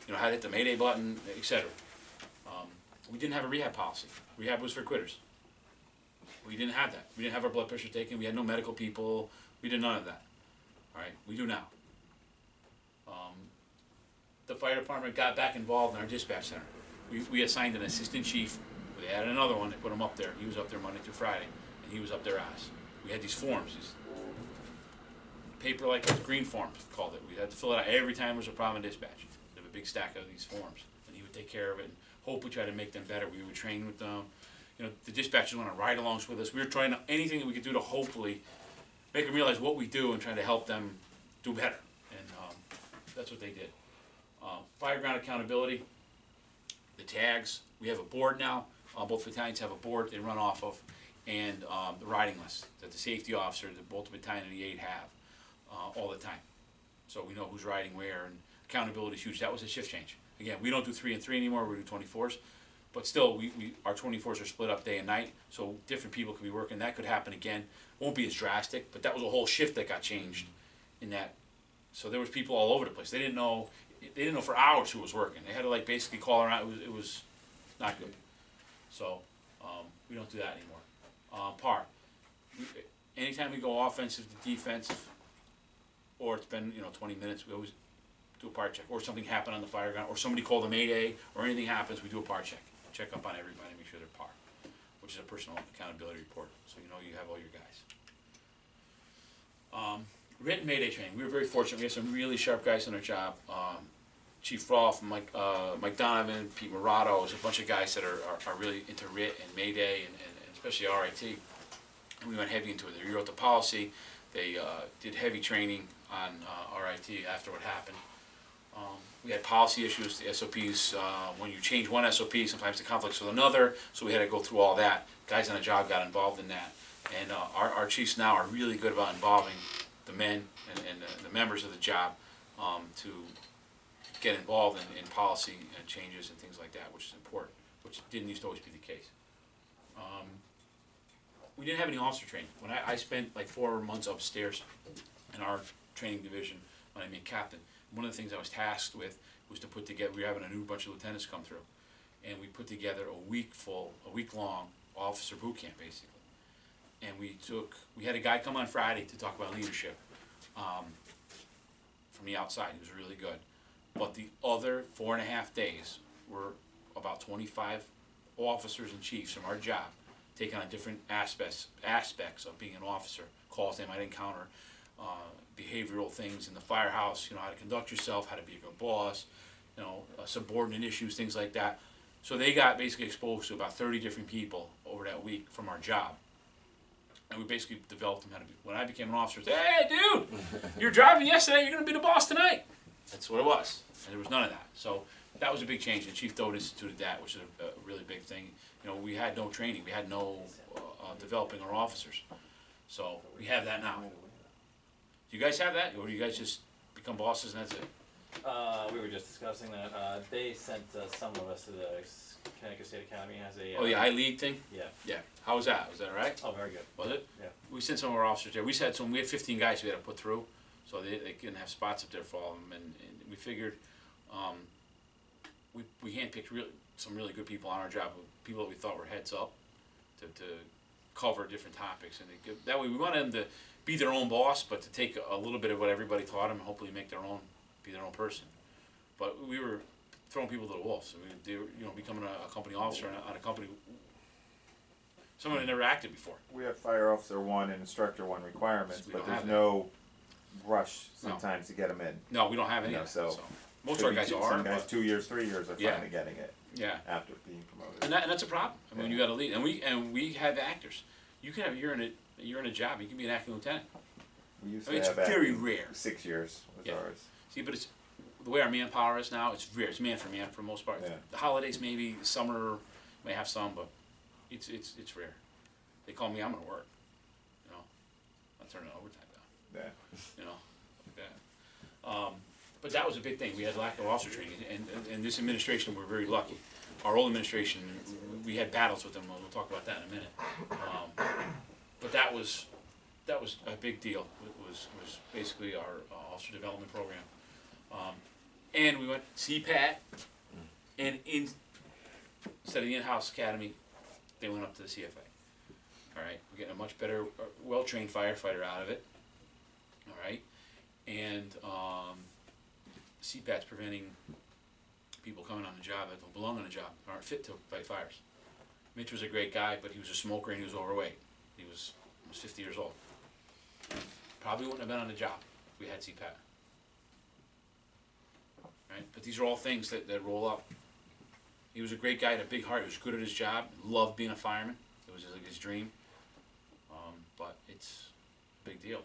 You know how to hit the Mayday button, etc. We didn't have a rehab policy. Rehab was for quitters. We didn't have that. We didn't have our blood pressure taken. We had no medical people. We did none of that. All right, we do now. The fire department got back involved in our dispatch center. We assigned an assistant chief. They added another one. They put him up there. He was up there Monday through Friday, and he was up their ass. We had these forms, these paper like this, green forms called it. We had to fill it out every time there was a problem in dispatch. We have a big stack of these forms, and he would take care of it and hopefully try to make them better. We would train with them. You know, the dispatchers want to ride-alongs with us. We were trying anything that we could do to hopefully make them realize what we do and try to help them do better. And that's what they did. Fireground accountability, the tags. We have a board now. Both battalions have a board they run off of, and the riding list that the safety officer, both the battalion and the 8 have all the time. So we know who's riding where, and accountability is huge. That was a shift change. Again, we don't do 3 and 3 anymore. We do 24s. But still, our 24s are split up day and night, so different people can be working. That could happen again. Won't be as drastic, but that was a whole shift that got changed in that. So there was people all over the place. They didn't know for hours who was working. They had to like basically call around. It was not good. So we don't do that anymore. Par. Anytime we go offensive to defensive, or it's been 20 minutes, we always do a par check. Or something happened on the fire ground, or somebody called a Mayday, or anything happens, we do a par check. Check up on everybody, make sure they're par, which is a personal accountability report, so you know you have all your guys. Written Mayday training. We were very fortunate. We have some really sharp guys on our job. Chief Rolfe, Mike Donovan, Pete Murato. There's a bunch of guys that are really into RIT and Mayday and especially RIT. And we went heavy into it. They rewrote the policy. They did heavy training on RIT after what happened. We had policy issues, the SOPs. When you change one SOP, sometimes it conflicts with another, so we had to go through all that. Guys on the job got involved in that. And our chiefs now are really good about involving the men and the members of the job to get involved in policy and changes and things like that, which is important, which didn't used to always be the case. We didn't have any officer training. When I spent like 4 months upstairs in our training division when I made captain, one of the things I was tasked with was to put together, we were having a new bunch of lieutenants come through, and we put together a week-long officer boot camp basically. And we had a guy come on Friday to talk about leadership from the outside. He was really good. But the other 4.5 days were about 25 officers and chiefs from our job taking on different aspects of being an officer, calls they might encounter, behavioral things in the firehouse, how to conduct yourself, how to be a good boss, subordinate issues, things like that. So they got basically exposed to about 30 different people over that week from our job. And we basically developed them how to be. When I became an officer, I said, hey, dude, you were driving yesterday, you're going to be the boss tonight. That's what it was. And there was none of that. So that was a big change. And Chief Dodd instituted that, which is a really big thing. We had no training. We had no developing our officers. So we have that now. Do you guys have that? Or do you guys just become bosses and that's it? We were just discussing that. They sent some of us to the Connecticut State Academy as a. Oh, the I-League thing? Yeah. Yeah. How was that? Was that all right? Oh, very good. Was it? Yeah. We sent some of our officers there. We had 15 guys we had to put through, so they couldn't have spots up there for all of them. And we figured we handpicked some really good people on our job, people that we thought were heads up to cover different topics. And that way we wanted them to be their own boss, but to take a little bit of what everybody taught them and hopefully be their own person. But we were throwing people to the wolves. I mean, they were, becoming a company officer on a company, someone had never acted before. We have fire officer 1 and instructor 1 requirements, We but don't there's have that. no rush sometimes to get them in. No, we don't have any No, of that. so So most Could of our be guys are. Some guys but- 2 years, 3 years are Yeah. finally getting it yeah. after being promoted. And that's a problem. I mean, you got to lead, and we have actors. You can have you're in a job. You can be an acting lieutenant. We used I mean, to it's have very acting rare. 6 years was Yeah. ours. See, but it's the way our manpower is now. It's rare. It's man for the most part. Yeah. The holidays maybe, summer may have some, but it's rare. They call me, I'm gonna work. I'm turning overtime down. Yeah. Like that. But that was a big thing. We had lack of officer training, and this administration, we're very lucky. Our old administration, we had battles with them. We'll talk about that in a minute. But that was a big deal. It was basically our officer development program. And we went CPAT, and instead of the in-house academy, they went up to the CFA. All right, we're getting a much better, well-trained firefighter out of it. All right, and CPAT's preventing people coming on the job that don't belong on the job, aren't fit to fight fires. Mitch was a great guy, but he was a smoker and he was overweight. He was almost 50 years old. Probably wouldn't have been on the job if we had CPAT. Right? But these are all things that roll up. He was a great guy, had a big heart. He was good at his job, loved being a fireman. It was like his dream. But it's a big deal,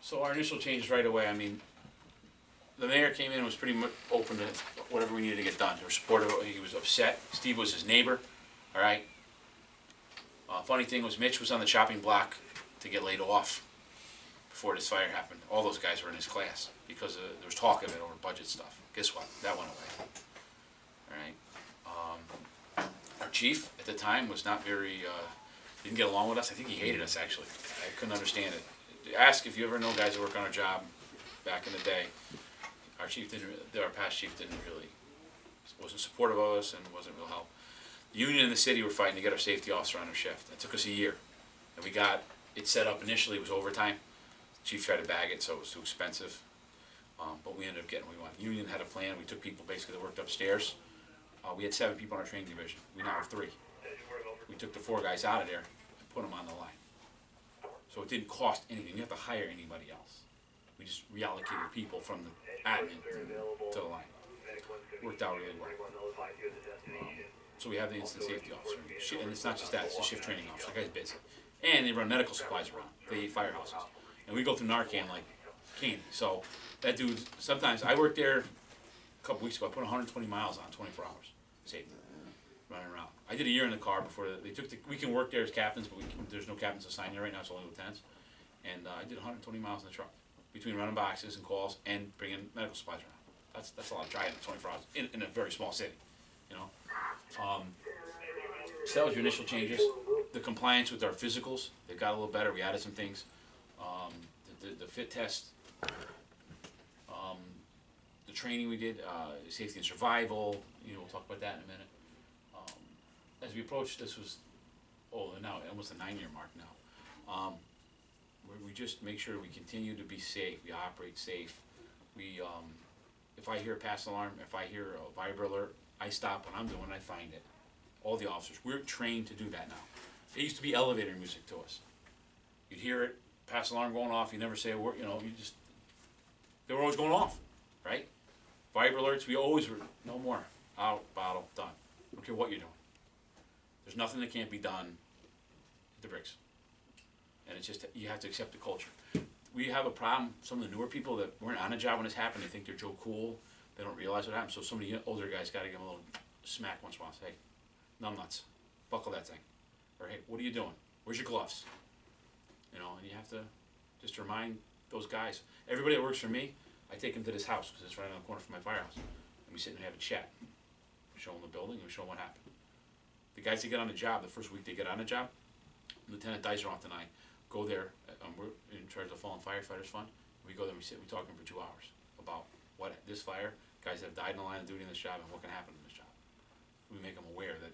So our initial changes right away, I mean, the mayor came in and was pretty much open to whatever we needed to get done. They were supportive. He was upset. Steve was his neighbor, all right? Funny thing was Mitch was on the chopping block to get laid off before this fire happened. All those guys were in his class because there was talk of it over budget stuff. Guess what? That went away. All right. Our chief at the time was not very, didn't get along with us. I think he hated us, actually. I couldn't understand it. Ask if you ever know guys that work on our job back in the day. Our past chief wasn't supportive of us and wasn't real help. The union and the city were fighting to get our safety officer on our shift. It took us a year. And we got it set up initially, it was overtime. The chief tried to bag it, so it was too expensive. But we ended up getting what we wanted. The union had a plan. We took people basically that worked upstairs. We had 7 people in our training division. We now have 3. We took the 4 guys out of there and put them on the line. So it didn't cost anything. You have to hire anybody else. We just reallocated people from the admin to the line. Worked out really well. So we have the instant safety officer. And it's not just that, it's the shift training officer. The guy's busy. And they run medical supplies around. They eat firehouses. And we go through Narcan like candy. So that dude, sometimes, I worked there a couple weeks ago. I put 120 miles on 24 hours. Safety. Running around. I did a year in the car before they took we can work there as captains, but there's no captains assigned there right now, it's only lieutenants. And I did 120 miles in the truck between running boxes and calls and bringing medical supplies around. That's a lot of driving 24 hours in a very small city, So that was your initial changes. The compliance with our physicals, they got a little better. We added some things. The fit test, the training we did, safety and survival. We'll talk about that in a minute. As we approached, this was now almost a 9-year mark now. We just make sure we continue to be safe. We operate safe. We, if I hear a pass alarm, if I hear a vibra alert, I stop what I'm doing, I find it. All the officers, we're trained to do that now. It used to be elevator music to us. You'd hear it, pass alarm going off, you never say a word, you know, they were always going off, right? Viber alerts, we always were, no more, out, bottle, done. Don't care what you're doing. There's nothing that can't be done at the bricks. And it's just, you have to accept the culture. We have a problem, some of the newer people that weren't on a job when this happened, they think they're Joe Cool, they don't realize what happened. So some of the older guys gotta give them a little smack once in a while, say, hey, numbnuts, buckle that thing. Or hey, what are you doing? Where's your gloves? You know, and you have to just remind those guys. Everybody that works for me, I take them to this house, because it's right on the corner from my firehouse. And we sit and have a chat. We show them the building, and we show them what happened. The guys that get on the job, the first week they get on the job, Lieutenant Dyseroff and I go there, we're in charge of the Fallen Firefighters Fund. We go there and we sit and we talk to them for 2 hours about what this fire, guys that have died in the line of duty in this job, and what can happen in this job. We make them aware that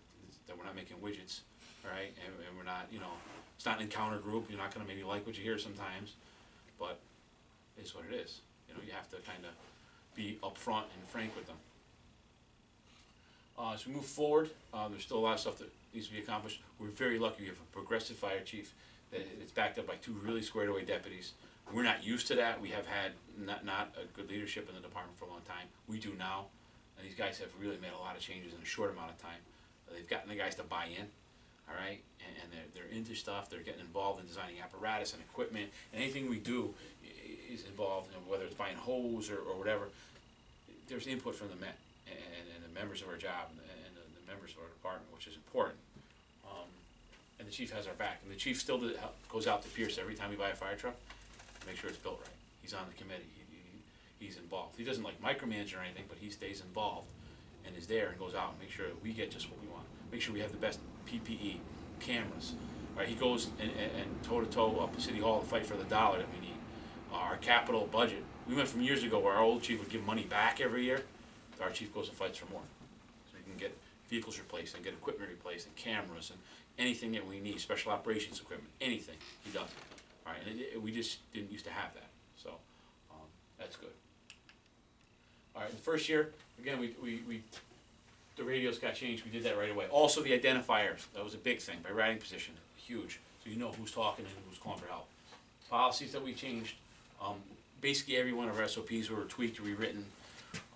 we're not making widgets, all right, and we're not, you know, it's not an encounter group. You're not going to maybe like what you hear sometimes, but it's what it is. You know, you have to kind of be upfront and frank with them. As we move forward, there's still a lot of stuff that needs to be accomplished. We're very lucky we have a progressive fire chief that it's backed up by 2 really squared away deputies. We're not used to that. We have had not a good leadership in the department for a long time. We do now, and these guys have really made a lot of changes in a short amount of time. They've gotten the guys to buy in, all right, and they're into stuff. They're getting involved in designing apparatus and equipment, and anything we do is involved, you know, whether it's buying hose or whatever. There's input from the men and the members of our job and the members of our department, which is important. And the chief has our back, and the chief still goes out to Pierce every time we buy a fire truck to make sure it's built right. He's on the committee. He's involved. He doesn't like micromanage or anything, but he stays involved and is there and goes out and makes sure that we get just what we want. Make sure we have the best PPE, cameras. Right? He goes and toe-to-toe up to City Hall to fight for the dollar that we need. Our capital budget, we went from years ago where our old chief would give money back every year, to our chief goes and fights for more. So we can get vehicles replaced and get equipment replaced and cameras and anything that we need, special operations equipment, anything, he does it. All right, and we just didn't used to have that, so that's good. All right, the first year, again, the radios got changed, we did that right away. Also the identifiers, that was a big thing, by riding position, huge, so you know who's talking and who's calling for help. Policies that we changed, basically every one of our SOPs were tweaked, rewritten,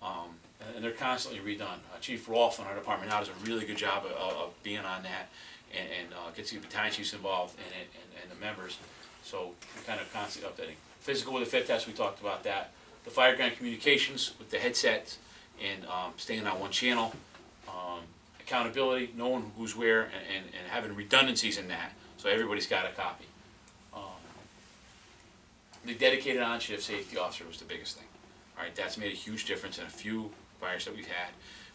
and they're constantly redone. Chief Rolfe in our department now does a really good job of being on that, and gets the battalion chiefs involved in it, and the members, so we're kind of constantly updating. Physical with the fit test, we talked about that. The fire ground communications with the headsets and staying on one channel. Accountability, knowing who's where, and having redundancies in that, so everybody's got a copy. The dedicated on-shift safety officer was the biggest thing. All right, that's made a huge difference in a few fires that we've had.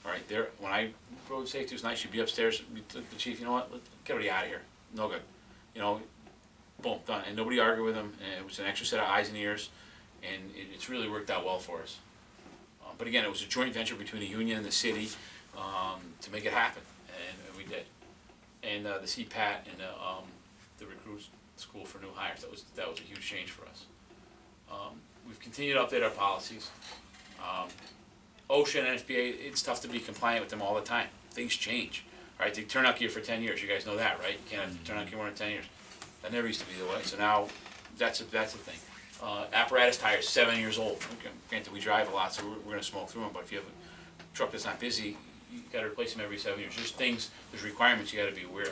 All right, there, when I road safety was nice, you'd be upstairs, the chief, you know what, get everybody out of here, no good. You know, boom, done, and nobody argued with him, and it was an extra set of eyes and ears, and it's really worked out well for us. But again, it was a joint venture between the union and the city to make it happen, and we did. And the CPAT and the recruits school for new hires, that was a huge change for us. We've continued to update our policies. OSHA and NFPA, it's tough to be compliant with them all the time. Things change, right? They turn out gear for 10 years. You guys know that, right? You can't have turn out gear more than 10 years. That never used to be the way. So now, that's a thing. Apparatus tires, 7 years old. Okay. Granted, we drive a lot, so we're going to smoke through them. But if you have a truck that's not busy, you got to replace them every 7 years. There's requirements you got to be aware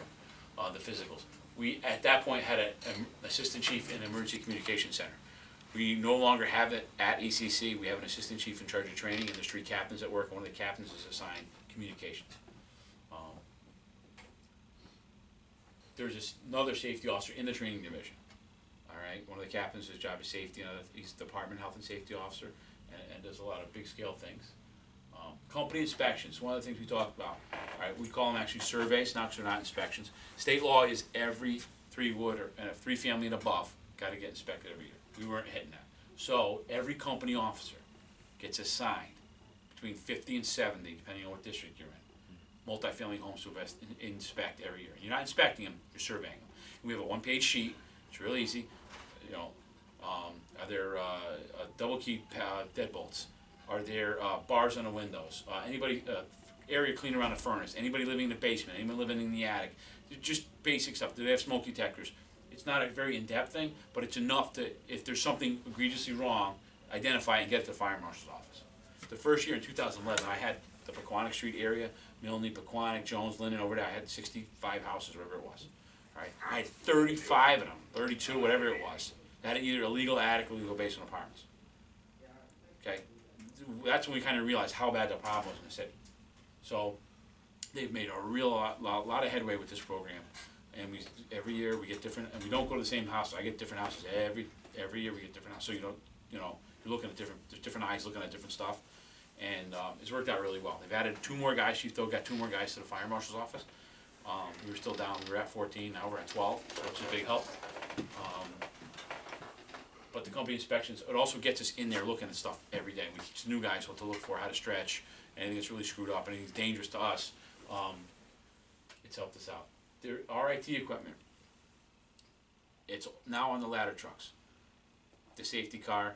of. The physicals. We at that point had an assistant chief in an emergency communication center. We no longer have it at ECC. We have an assistant chief in charge of training, and there's 3 captains at work. One of the captains is assigned communications. There's another safety officer in the training division. All right, one of the captains, his job is safety. He's department health and safety officer, and does a lot of big scale things. Company inspections, one of the things we talked about. All right, we call them actually surveys, now because they're not inspections. State law is every 3-wood or 3-family and above got to get inspected every year. We weren't hitting that. So every company officer gets assigned between 50 and 70, depending on what district you're in, multifamily homes to inspect every year. You're not inspecting them, you're surveying them. And we have a 1-page sheet. It's real easy. You know, are there double key deadbolts? Are there bars on the windows? Anybody area clean around the furnace? Anybody living in the basement? Anybody living in the attic? Just basic stuff. Do they have smoke detectors? It's not a very in-depth thing, but it's enough to, if there's something egregiously wrong, identify and get it to the fire marshal's office. The first year in 2011, I had the Pequannock Street area, Milne, Pequannock, Jones, Linden, over there. I had 65 houses, whatever it was. All right, I had 35 of them, 32, whatever it was. That had either illegal attic or illegal basement apartments. Okay, that's when we kind of realized how bad the problem was in the city. So they've made a real lot of headway with this program, and every year we get different, and we don't go to the same house. I get different houses every year. We get different houses, so you're looking at there's different eyes looking at different stuff, and it's worked out really well. They've added 2 more guys. Chief Though got 2 more guys to the fire marshal's office. We were still down. We were at 14. Now we're at 12, which is a big help. But the company inspections, it also gets us in there looking at stuff every day. We teach new guys what to look for, how to stretch, anything that's really screwed up, anything that's dangerous to us. It's helped us out. Their RIT equipment, it's now on the ladder trucks, the safety car,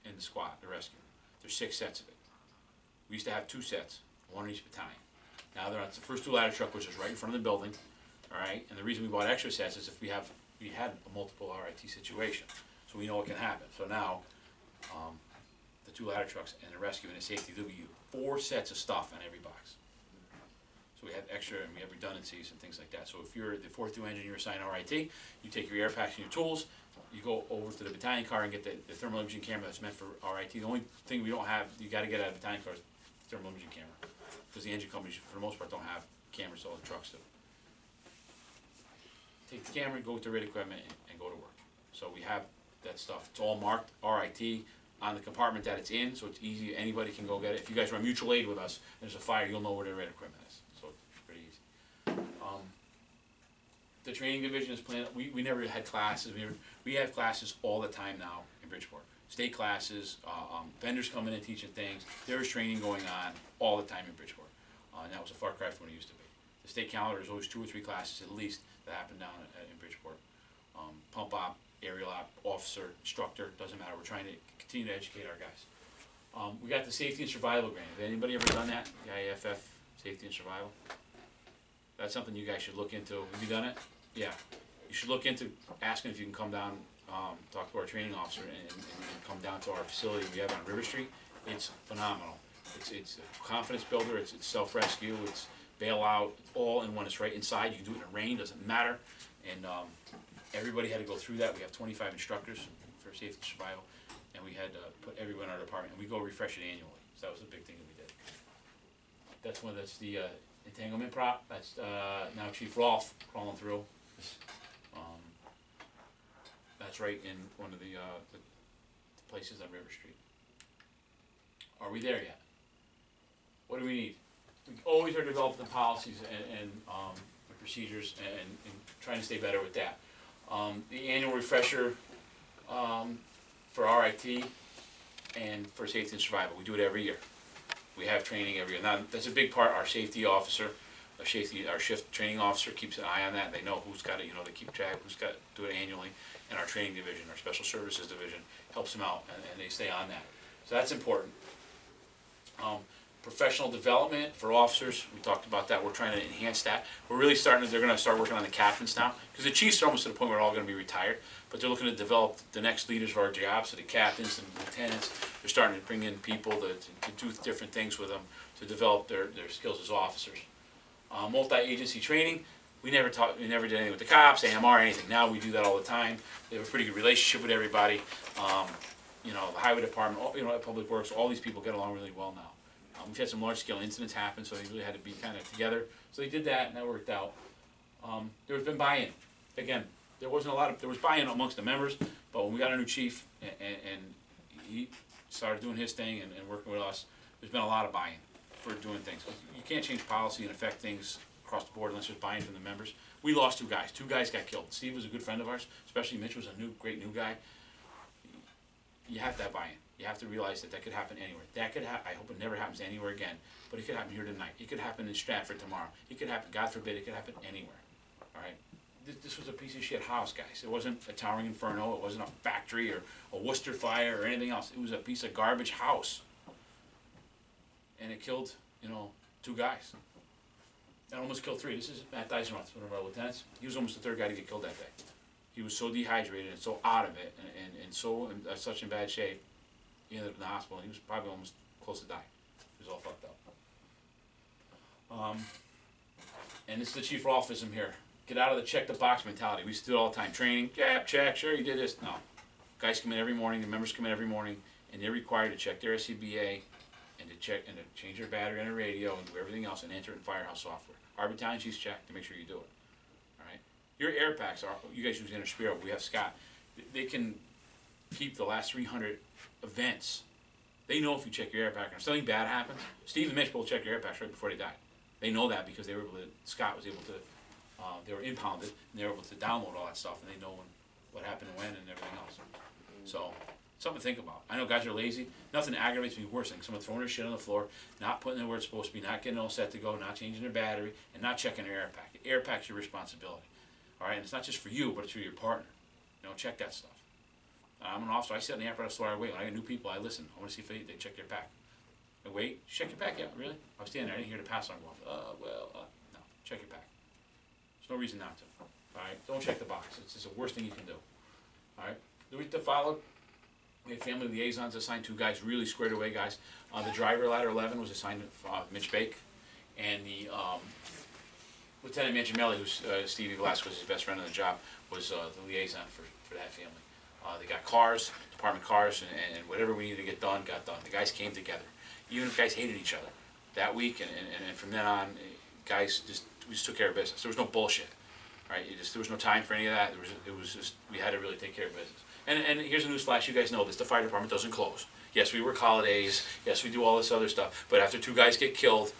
and the squad, the rescue. There's 6 sets of it. We used to have 2 sets, 1 in each battalion. Now they're on the first 2 ladder truck, which is right in front of the building. All right, and the reason we bought extra sets is if we had a multiple RIT situation, so we know what can happen. So now, the 2 ladder trucks and the rescue and the safety, there'll be 4 sets of stuff on every box. So we have extra, and we have redundancies and things like that. So if you're the 4th Due Engine, you're assigned RIT, you take your air packs and your tools, you go over to the battalion car and get the thermal imaging camera that's meant for RIT. The only thing we don't have, you gotta get out of the battalion car is the thermal imaging camera. Because the engine companies, for the most part, don't have cameras, all the trucks do. Take the camera, go with the red equipment, and go to work. So we have that stuff. It's all marked RIT on the compartment that it's in, so it's easy. Anybody can go get it. If you guys run mutual aid with us, and there's a fire, you'll know where the red equipment is. So it's pretty easy. The training division is planned. We never had classes. We have classes all the time now in Bridgeport. State classes, vendors coming in teaching things. There is training going on all the time in Bridgeport. And that was a far cry from what it used to be. The state calendar is always 2 or 3 classes at least that happen down in Bridgeport. Pump op, aerial op, officer, instructor, doesn't matter. We're trying to continue to educate our guys. We got the safety and survival grant. Have anybody ever done that? The IAFF, safety and survival? That's something you guys should look into. Have you done it? Yeah. You should look into asking if you can come down, talk to our training officer and come down to our facility we have on River Street. It's phenomenal. It's a confidence builder, it's self-rescue, it's bailout, it's all in one. It's right inside. You can do it in the rain, doesn't matter. And everybody had to go through that. We have 25 instructors for safety and survival, and we had to put everyone in our department, and we go refresh it annually. So that was a big thing that we did. That's the entanglement prop. That's now Chief Rolfe crawling through. That's right in one of the places on River Street. Are we there yet? What do we need? We always are developing the policies and the procedures and trying to stay better with that. The annual refresher for RIT and for safety and survival, we do it every year. We have training every year. Now, that's a big part. Our safety officer, our shift training officer keeps an eye on that. They know who's got it, they keep track, who's got to do it annually. And our training division, our special services division, helps them out, and they stay on that. So that's important. Professional development for officers, we talked about that. We're trying to enhance that. We're really they're going to start working on the captains now, because the chiefs are almost to the point where they're all going to be retired, but they're looking to develop the next leaders of our job, so the captains and lieutenants. They're starting to bring in people to do different things with them to develop their skills as officers. Multi-agency training, we never did anything with the cops, AMR, anything. Now we do that all the time. We have a pretty good relationship with everybody. The highway department, Public Works, all these people get along really well now. We've had some large-scale incidents happen, so they really had to be kind of together. So they did that, and that worked out. There's been buy-in. Again, there was buy-in amongst the members, but when we got a new chief and he started doing his thing and working with us, there's been a lot of buy-in for doing things. You can't change policy and affect things across the board unless there's buy-in from the members. We lost 2 guys. 2 guys got killed. Steve was a good friend of ours, especially Mitch was a great new guy. You have to have buy-in. You have to realize that could happen anywhere. That could happen. I hope it never happens anywhere again. But it could happen here tonight. It could happen in Stratford tomorrow. It could happen, God forbid, it could happen anywhere. All right. This was a piece of shit house, guys. It wasn't a towering inferno. It wasn't a factory or a Worcester fire or anything else. It was a piece of garbage house. And it killed, 2 guys. That almost killed 3. This is Matt Dysenroth, one of our lieutenants. He was almost the 3rd guy to get killed that day. He was so dehydrated and so out of it and so in such in bad shape. He ended up in the hospital. He was probably almost close to dying. He was all fucked up. And this is the chief officism here. Get out of the check the box mentality. We used to do it all the time. Training, yeah, check, sure you did this. No. Guys come in every morning, the members come in every morning, and they're required to check their SCBA and to check and to change their battery and their radio and do everything else and enter it in Firehouse software. Our battalion chiefs check to make sure you do it. Alright? Your air packs are, you guys use Interspiro, we have Scott. They can keep the last 300 events. They know if you check your air pack. If something bad happens, Steve and Mitch both check your air packs right before they died. They know that because they were able to, Scott was able to, they were impounded, and they were able to download all that stuff, and they know what happened and when and everything else. So, something to think about. I know guys are lazy. Nothing aggravates me worse than someone throwing their shit on the floor, not putting it where it's supposed to be, not getting all set to go, not changing their battery, and not checking their air pack. The air pack's your responsibility. Alright, and it's not just for you, but it's for your partner. You know, check that stuff. I'm an officer, I sit in the apparatus floor, I wait. When I get new people, I listen. I want to see if they check their pack. I wait, check your pack, yeah, really? I was standing there, I didn't hear the pass on go off. No, check your pack. There's no reason not to. Alright, don't check the box. It's the worst thing you can do. Alright, the week that followed, we had family liaisons assigned 2 guys, really squared away guys. The driver, ladder 11, was assigned Mitch Bake, and the Lieutenant Mangiamelli, who's Stevie Velasquez's best friend on the job, was the liaison for that family. They got cars, department cars, and whatever we needed to get done, got done. The guys came together. Even if guys hated each other that week, and from then on, guys we just took care of business. There was no bullshit, right? There was no time for any of that. It was just, we had to really take care of business. And here's a news flash, you guys know this, the fire department doesn't close. Yes, we work holidays, yes, we do all this other stuff, but after 2 guys get killed,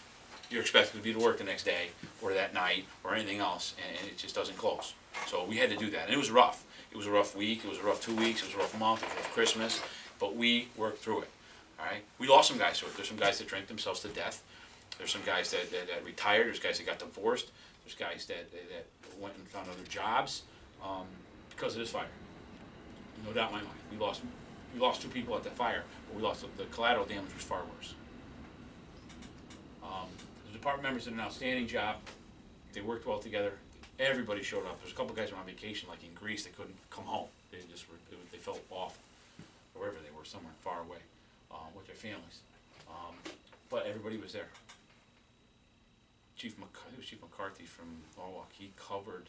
you're expected to be to work the next day, or that night, or anything else, and it just doesn't close. So we had to do that, and it was rough. It was a rough week, it was a rough 2 weeks, it was a rough month, it was a rough Christmas, but we worked through it, alright? We lost some guys to it. There's some guys that drank themselves to death. There's some guys that retired, there's guys that got divorced, there's guys that went and found other jobs because of this fire. No doubt in my mind. We lost 2 people at the fire, but we lost the collateral damage was far worse. The department members did an outstanding job. They worked well together. Everybody showed up. There's a couple guys who were on vacation, like in Greece, they couldn't come home. They felt awful, or wherever they were, somewhere far away, with their families. But everybody was there. Chief McCarthy from Norwalk, he covered,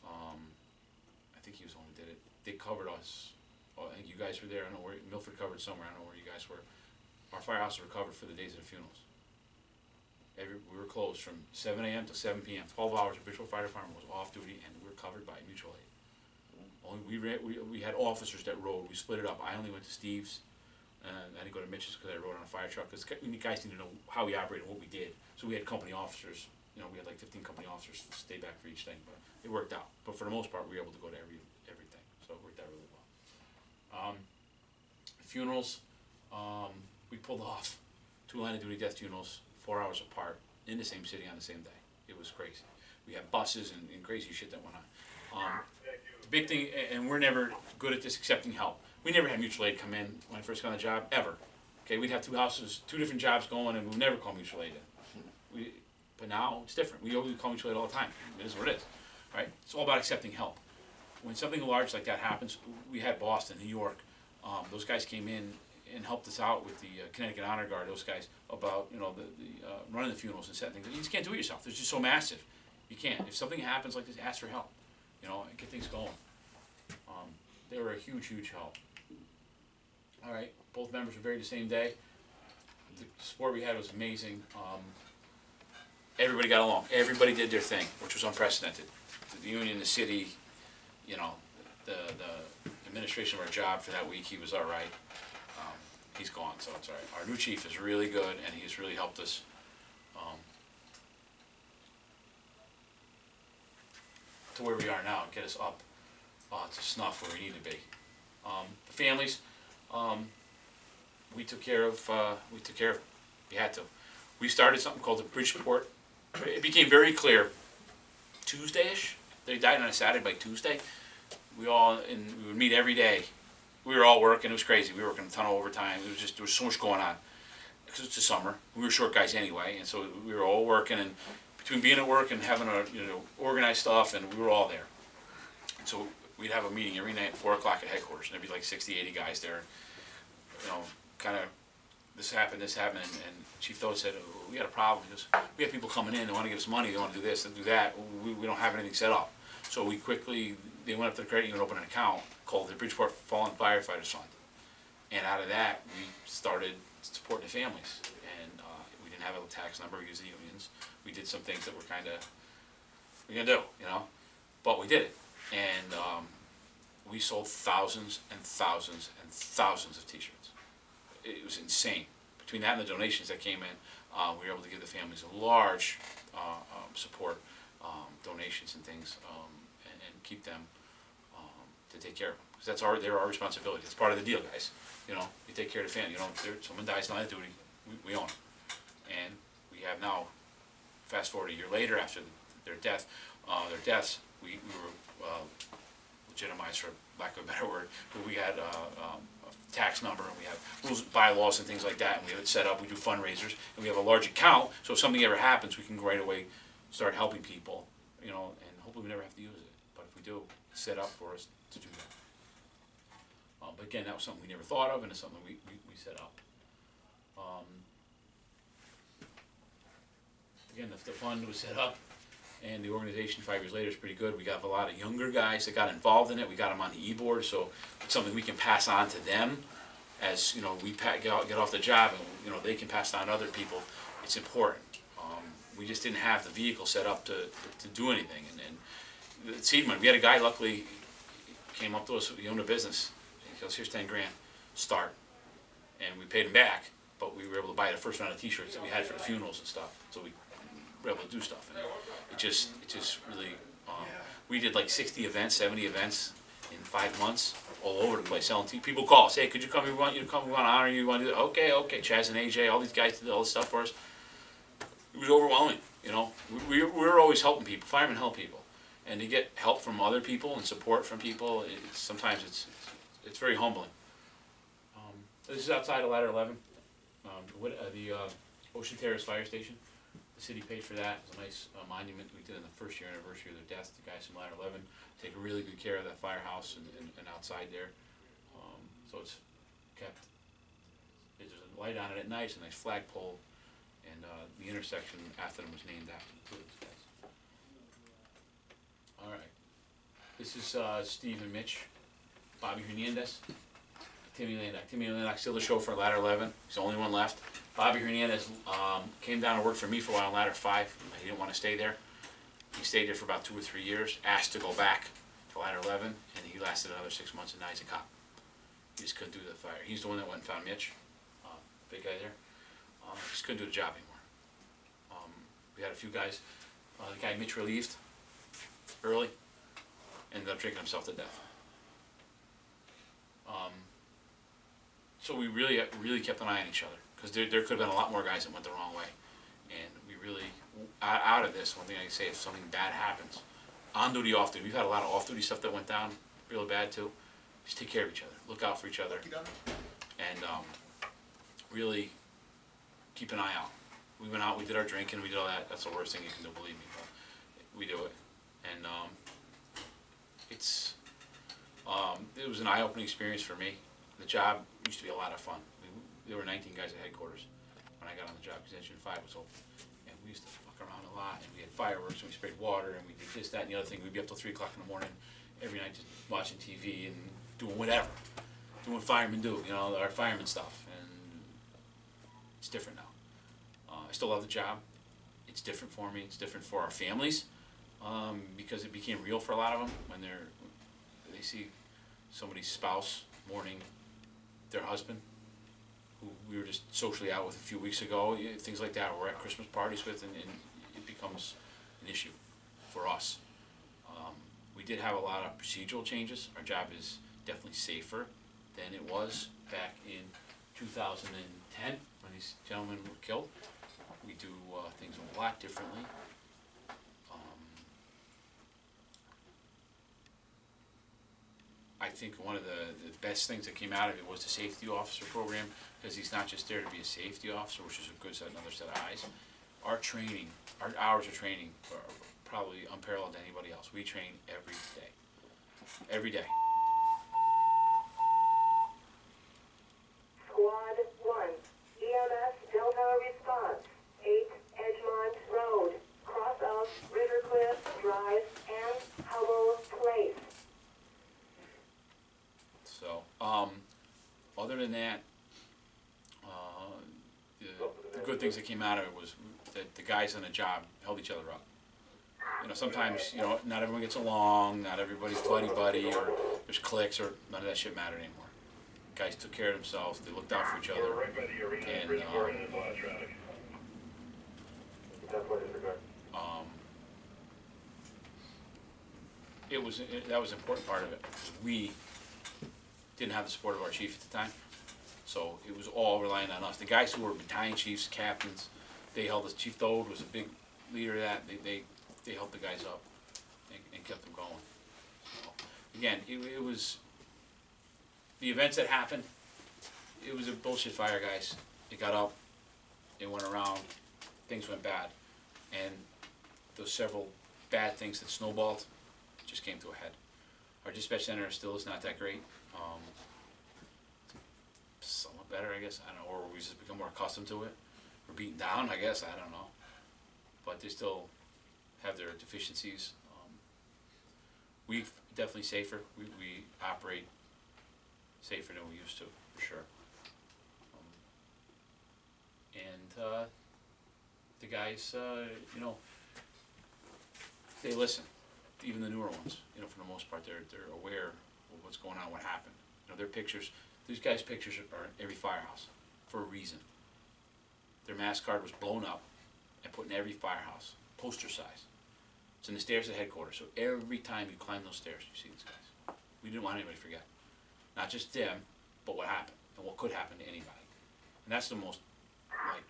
I think he was the one who did it. They covered us. I think you guys were there. I don't know where, Milford covered somewhere. I don't know where you guys were. Our firehouses were covered for the days of the funerals. We were closed from 7 a.m. to 7 p.m. 12 hours. The Bridgeville Fire Department was off duty, and we were covered by mutual aid. We had officers that rode. We split it up. I only went to Steve's. I didn't go to Mitch's because I rode on a fire truck. Because you guys need to know how we operated and what we did. So we had company officers. You know, we had like 15 company officers to stay back for each thing, but it worked out. But for the most part, we were able to go to everything. So it worked out really well. Funerals, we pulled off 2 line of duty death funerals 4 hours apart in the same city on the same day. It was crazy. We had buses and crazy shit that went on. The big thing, and we're never good at this, accepting help. We never had mutual aid come in when I first got on the job, ever. Okay, we'd have 2 houses, 2 different jobs going, and we'd never call mutual aid in. But now it's different. We call mutual aid all the time. It is what it is, right? It's all about accepting help. When something large like that happens, we had Boston, New York. Those guys came in and helped us out with the Connecticut Honor Guard. Those guys about the running the funerals and setting things. You just can't do it yourself. It's just so massive. You can't. If something happens like this, ask for help. And get things going. They were a huge, huge help. All right, both members were buried the same day. The support we had was amazing. Everybody got along. Everybody did their thing, which was unprecedented. The union, the city, the administration of our job for that week, he was all right. He's gone, so it's all right. Our new chief is really good, and he's really helped us. To where we are now, get us up to snuff where we need to be. The families, we took care of. We had to. We started something called the Bridgeport. It became very clear Tuesday-ish. They died on a Saturday. By Tuesday, we would meet every day. We were all working. It was crazy. We were working a ton of overtime. There was so much going on. because it's the summer, we were short guys anyway, and so we were all working, and between being at work and having to, organize stuff, and we were all there. And so we'd have a meeting every night at 4 o'clock at headquarters, and there'd be like 60, 80 guys there, kind of, this happened, and Chief Doe said, oh, we got a problem. He goes, we have people coming in, they wanna give us money, they wanna do this, and do that, we don't have anything set up. So we quickly, they went up to the credit union, opened an account called the Bridgeport Fallen Firefighters Fund. And out of that, we started supporting the families. And we didn't have a tax number, we used the unions. We did some things that were kind of, we're gonna do, but we did it. And we sold thousands and thousands and thousands of t-shirts. It was insane. Between that and the donations that came in, we were able to give the families a large support, donations and things, and keep them to take care of them. Because they're our responsibility. It's part of the deal, guys. We take care of the family. Someone dies on duty, we own them. And we have now, fast forward a year later after their deaths, we were legitimized, for lack of a better word, but we had a tax number, and we have rules, bylaws, and things like that, and we have it set up. We do fundraisers, and we have a large account, so if something ever happens, we can right away start helping people, and hopefully we never have to use it. But if we do, it's set up for us to do that. But again, that was something we never thought of, and it's something we set up. Again, the fund was set up, and the organization 5 years later is pretty good. We got a lot of younger guys that got involved in it. We got them on the e-board, so it's something we can pass on to them as we get off the job, and they can pass it on to other people. It's important. We just didn't have the vehicle set up to do anything. And the seed money, we had a guy, luckily, came up to us. He owned a business. He goes, here's 10 grand, start. And we paid him back, but we were able to buy the first round of t-shirts that we had for the funerals and stuff. So we were able to do stuff. And it just really, we did like 60 events, 70 events in 5 months, all over the place, selling tea. People call us, hey, could you come? We want you to come. We want to honor you. We want to do that. Okay. Chaz and AJ, all these guys did all this stuff for us. It was overwhelming. We were always helping people. Firemen help people, and to get help from other people and support from people, sometimes it's very humbling. This is outside of Ladder 11, the Ocean Terrace Fire Station. The city paid for that. It was a nice monument we did on the first year anniversary of their death. The guys from Ladder 11 take really good care of that firehouse and outside there. So it's kept. There's a light on it at night, a nice flagpole, and the intersection after them was named after those guys. All right. This is Steve and Mitch, Bobby Hernandez, Timmy Landock. Timmy Landock still the chauffeur at Ladder 11. He's the only one left. Bobby Hernandez came down and worked for me for a while on Ladder 5. He didn't want to stay there. He stayed there for about 2 or 3 years, asked to go back to Ladder 11, and he lasted another 6 months, and now he's a cop. He just couldn't do the fire. He's the one that went and found Mitch, big guy there. Just couldn't do the job anymore. We had a few guys. The guy Mitch relieved early, ended up drinking himself to death. So we really kept an eye on each other, because there could have been a lot more guys that went the wrong way. And we really, out of this, one thing I can say, if something bad happens, on duty, off duty, we've had a lot of off duty stuff that went down really bad too. Just take care of each other, look out for each other, and really keep an eye out. We went out, we did our drinking, we did all that. That's the worst thing you can do, believe me, but we do it. And it was an eye-opening experience for me. The job used to be a lot of fun. There were 19 guys at headquarters when I got on the job, because Engine 5 was open. And we used to fuck around a lot, and we had fireworks, and we sprayed water, and we did this, that, and the other thing. We'd be up till 3 o'clock in the morning every night just watching TV and doing whatever. Doing what firemen do, our fireman stuff. And it's different now. I still love the job. It's different for me. It's different for our families, because it became real for a lot of them when they see somebody's spouse mourning their husband, who we were just socially out with a few weeks ago, things like that, or we're at Christmas parties with, and it becomes an issue for us. We did have a lot of procedural changes. Our job is definitely safer than it was back in 2010 when these gentlemen were killed. We do things a lot differently. I think one of the best things that came out of it was the safety officer program, because he's not just there to be a safety officer, which is a good set, another set of eyes. Our training, our hours of training are probably unparalleled to anybody else. We train every day. Every day. Squad 1, EMS Delta response, 8 Edgemont Road, cross of Rivercliff Drive and Howell Place. So, other than that, the good things that came out of it was that the guys on the job held each other up. You know, sometimes, you know, not everyone gets along, not everybody's buddy-buddy, or there's cliques, or none of that shit mattered anymore. Guys took care of themselves, they looked out for each other, and, that was an important part of it. We didn't have the support of our chief at the time, so it was all relying on us. The guys who were battalion chiefs, captains, they held us. Chief Lodd was a big leader of that. They helped the guys up and kept them going. So, again, it was the events that happened. It was a bullshit fire, guys. It got up, it went around, things went bad, and those several bad things that snowballed just came to a head. Our dispatch center still is not that great. Somewhat better, I guess. I don't know, or we just become more accustomed to it. We're beaten down, I guess. I don't know. But they still have their deficiencies. We're definitely safer. We operate safer than we used to, for sure. And the guys, you know, they listen. Even the newer ones, you know, for the most part, they're aware of what's going on, what happened. You know, their pictures, these guys' pictures are in every firehouse for a reason. Their mass card was blown up and put in every firehouse, poster size. It's in the stairs at headquarters, so every time you climb those stairs, you see these guys. We didn't want anybody to forget. Not just them, but what happened, and what could happen to anybody. And that's the most, like,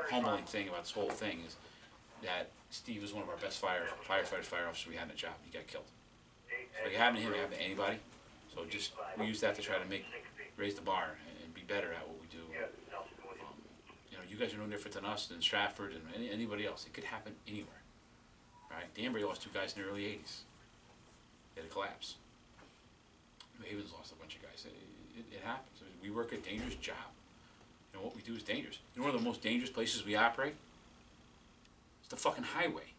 humbling thing about this whole thing is that Steve was one of our best fire officers we had in the job. He got killed. So it happened to him, it happened to anybody. So just, we use that to try to raise the bar and be better at what we do. You know, you guys are no different than us, than Stratford, and anybody else. It could happen anywhere, right? Danbury lost 2 guys in the early 80s. They had a collapse. New Haven's lost a bunch of guys. It happens. We work a dangerous job. You know, what we do is dangerous. You know one of the most dangerous places we operate? It's the fucking highway.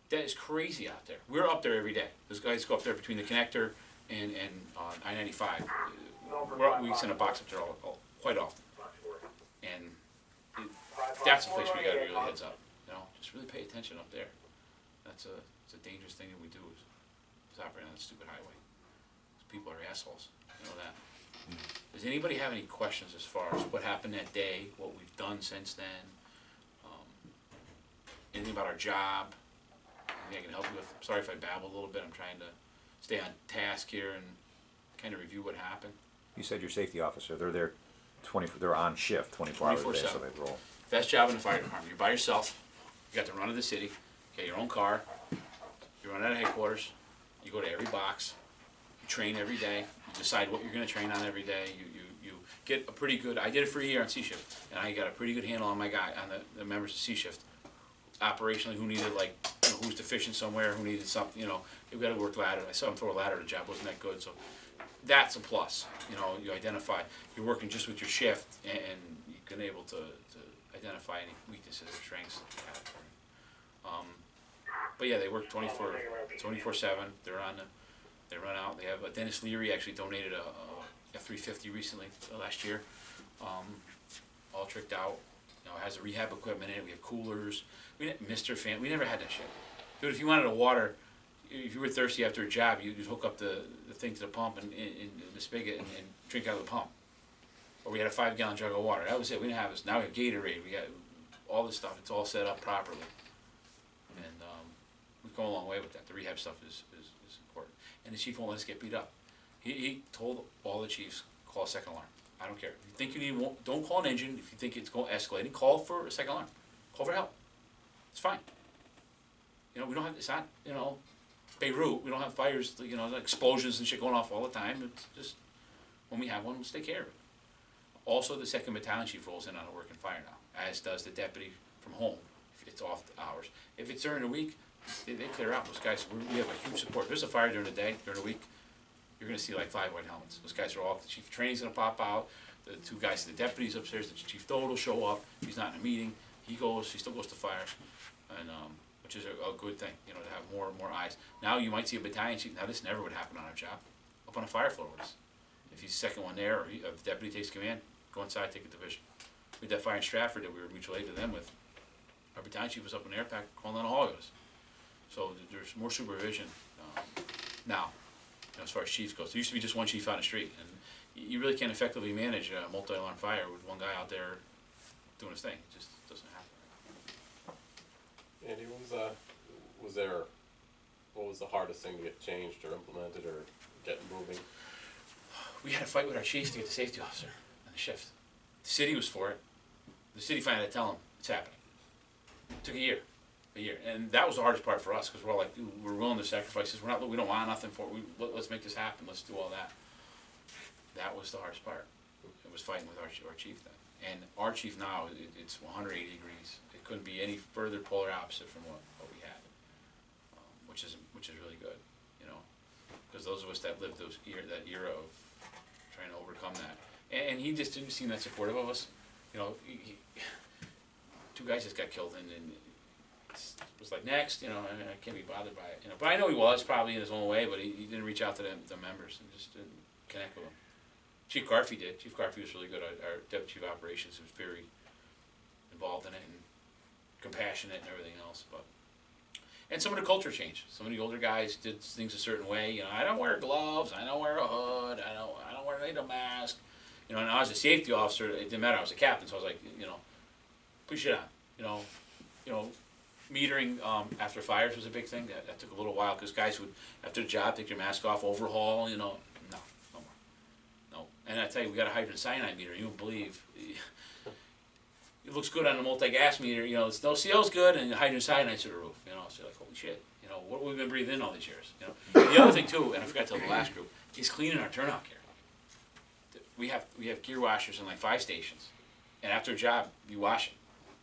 That is crazy out there. We're up there every day. Those guys go up there between the connector and I-95. We send a box up there quite often. And that's a place where you gotta really heads up. You know, just really pay attention up there. It's a dangerous thing that we do is operate on that stupid highway. People are assholes. You know that. Does anybody have any questions as far as what happened that day, what we've done since then? Anything about our job? Anything I can help you with? Sorry if I babbled a little bit. I'm trying to stay on task here and kind of review what happened. You said your safety officer, they're there they're on shift 24 hours a day, so they roll. Best job in the fire department. You're by yourself. You got the run of the city. You got your own car. You run out of headquarters. You go to every box. You train every day. You decide what you're going to train on every day. You get a pretty good, I did it for a year on C-Shift, and I got a pretty good handle on my guy, on the members of C-Shift. Operationally, who needed, like, you know, who's deficient somewhere, who needed something, you know, you've got to work ladder. I saw him throw a ladder at a job, wasn't that good, so that's a plus. You know, you identify, you're working just with your shift, and you've been able to identify any weaknesses or strengths. But yeah, they work 24/7. They run out. They have Dennis Leary actually donated a F-350 recently, last year, all tricked out. You know, it has the rehab equipment in it. We have coolers. Mr. Fan, we never had that shit. Dude, if you wanted a water, if you were thirsty after a job, you'd hook up the thing to the pump and the spigot and drink out of the pump. Or we had a 5-gallon jug of water. That was it. We didn't have this. Now we have Gatorade. We got all this stuff. It's all set up properly. And we've gone a long way with that. The rehab stuff is important. And the chief won't let us get beat up. He told all the chiefs, call a second alarm. I don't care. If you think you need one, don't call an engine. If you think it's going escalating, call for a second alarm. Call for help. It's fine. You know, we don't have, it's not, you know, Beirut, we don't have fires, you know, explosions and shit going off all the time. It's just, when we have one, let's take care of it. Also, the second battalion chief rolls in on a working fire now, as does the deputy from home, if it's off hours. If it's during the week, they clear out. Those guys, we have a huge support. If there's a fire during the day, during the week, you're gonna see like 5 white helmets. Those guys are all, the chief of training's gonna pop out, the 2 guys, the deputies upstairs, the chief Doe will show up. If he's not in a meeting, he still goes to fire, and, which is a good thing, you know, to have more and more eyes. Now you might see a battalion chief, now this never would happen on our job, up on a fire floor with us. If he's the second one there, or if the deputy takes command, go inside, take a division. We had that fire in Stratford that we were mutual aid to them with. Our battalion chief was up in the air pack calling down all of us. So there's more supervision now, you know, as far as chiefs goes. There used to be just one chief on the street, and you really can't effectively manage a multi-alarm fire with one guy out there doing his thing. It just doesn't happen. Andy, what was the hardest thing to get changed or implemented or get moving? We had a fight with our chief to get the safety officer on the shift. The city was for it. The city finally had to tell him it's happening. It took a year, and that was the hardest part for us, because we're all like, dude, we're willing to sacrifice this. We don't want nothing for it. Let's make this happen. Let's do all that. That was the hardest part. It was fighting with our chief then, and our chief now, it's 180 degrees. It couldn't be any further polar opposite from what we had, which is really good, you know, because those of us that lived that era of trying to overcome that. And he just didn't seem that supportive of us. You know, 2 guys just got killed, and it was like, next, you know, I can't be bothered by it. You know, but I know he was probably in his own way, but he didn't reach out to the members and just didn't connect with them. Chief Garfey did. Chief Garfey was really good. Our deputy chief of operations was very involved in it and compassionate and everything else. And some of the culture changed. Some of the older guys did things a certain way. You know, I don't wear gloves. I don't wear a hood. I don't need a mask. You know, and I was a safety officer. It didn't matter. I was a captain, so I was like, you know, put shit on. You know, metering after fires was a big thing. That took a little while, because guys would, after the job, take their mask off, overhaul. You know, no more. No. And I tell you, we got a hydrogen cyanide meter. You won't believe. It looks good on the multi-gas meter. You know, the CO's good, and the hydrogen cyanide's to the roof. You know, so you're like, holy shit. You know, what we've been breathing in all these years. You know, the other thing too, and I forgot to tell the last group, is cleaning our turnout gear. We have gear washers in like 5 stations, and after a job, you wash it.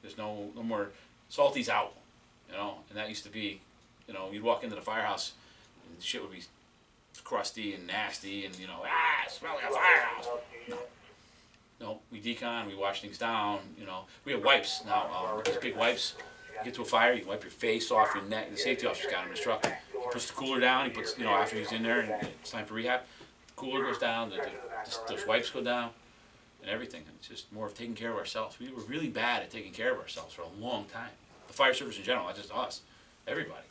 There's no more salty's out, you know. And that used to be, you know, you'd walk into the firehouse, and shit would be crusty and nasty, and you know, smell like a firehouse. No, we decon, we wash things down. You know, we have wipes now. These big wipes. You get to a fire, you wipe your face off, your neck. The safety officer's got him in his truck. He puts the cooler down. He puts, you know, after he's in there and it's time for rehab, the cooler goes down. Those wipes go down, and everything. It's just more of taking care of ourselves. We were really bad at taking care of ourselves for a long time. The fire service in general, not just us, everybody.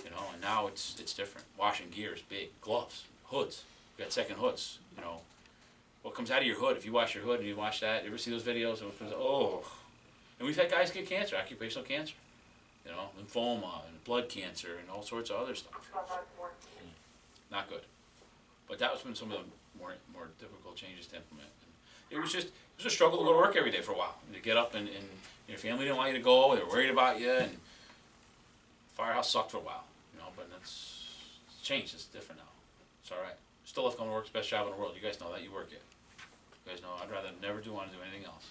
You know, and now it's different. Washing gear is big. Gloves, hoods. We got second hoods. You know, what comes out of your hood? If you wash your hood and you wash that, you ever see those videos? And it comes out, oh. And we've had guys get cancer, occupational cancer. You know, lymphoma and blood cancer and all sorts of other stuff. Not good. But that was been some of the more difficult changes to implement. And it was a struggle to go to work every day for a while. And to get up and your family didn't want you to go, they were worried about you, and firehouse sucked for a while, you know, but it's changed, it's different now. It's alright. Still love coming to work, it's the best job in the world. You guys know that, you work it. You guys know I'd rather never want to do anything else.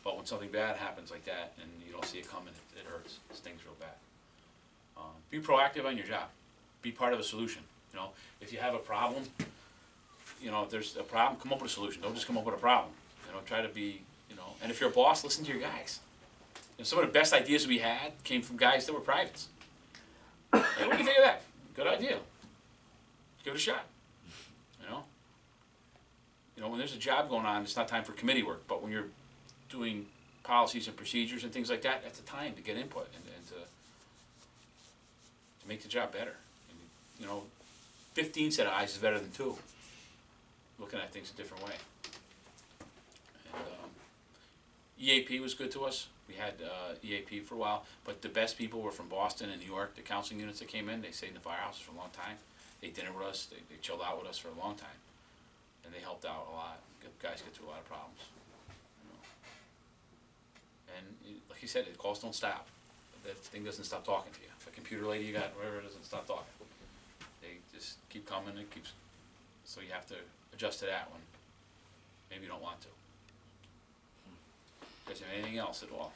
But when something bad happens like that and you don't see it coming, it hurts. It stings real bad. Be proactive on your job. Be part of a solution. You know, if you have a problem, you know, if there's a problem, come up with a solution. Don't just come up with a problem. You know, try to be, you know, and if you're a boss, listen to your guys. You know, some of the best ideas we had came from guys that were privates. Hey, what do you think of that? Good idea. Give it a shot. You know, when there's a job going on, it's not time for committee work. But when you're doing policies and procedures and things like that, that's the time to get input and to make the job better. And, you know, 15 set of eyes is better than 2. Looking at things a different way. And EAP was good to us. We had EAP for a while, but the best people were from Boston and New York. The counseling units that came in, they stayed in the firehouses for a long time. They ate dinner with us. They chilled out with us for a long time. And they helped out a lot. Guys get through a lot of problems. You know. And like you said, the calls don't stop. That thing doesn't stop talking to you. The computer lady you got, whatever, doesn't stop talking. they just keep coming, it keeps, so you have to adjust to that one. Maybe you don't want to. You guys have anything else at all?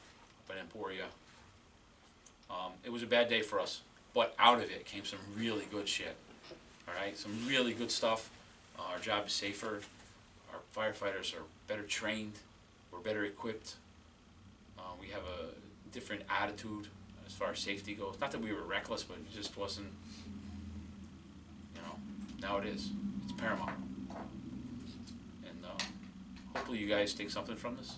Hope I didn't bore you. It was a bad day for us, but out of it came some really good shit. Alright, some really good stuff. Our job is safer, our firefighters are better trained, we're better equipped. We have a different attitude as far as safety goes. Not that we were reckless, but it just wasn't, you know, now it is. It's paramount. And hopefully you guys take something from this.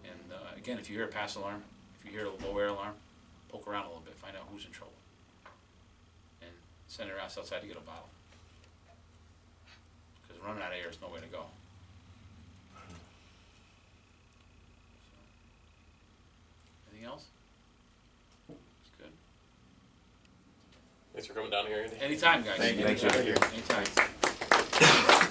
And again, if you hear a pass alarm, if you hear a low air alarm, poke around a little bit, find out who's in trouble. And send her ass outside to get a bottle. Because running out of air is no way to go. Anything else? It's good. Thanks for coming down here, Andy. Anytime, guys. Thank you. Anytime. Anytime.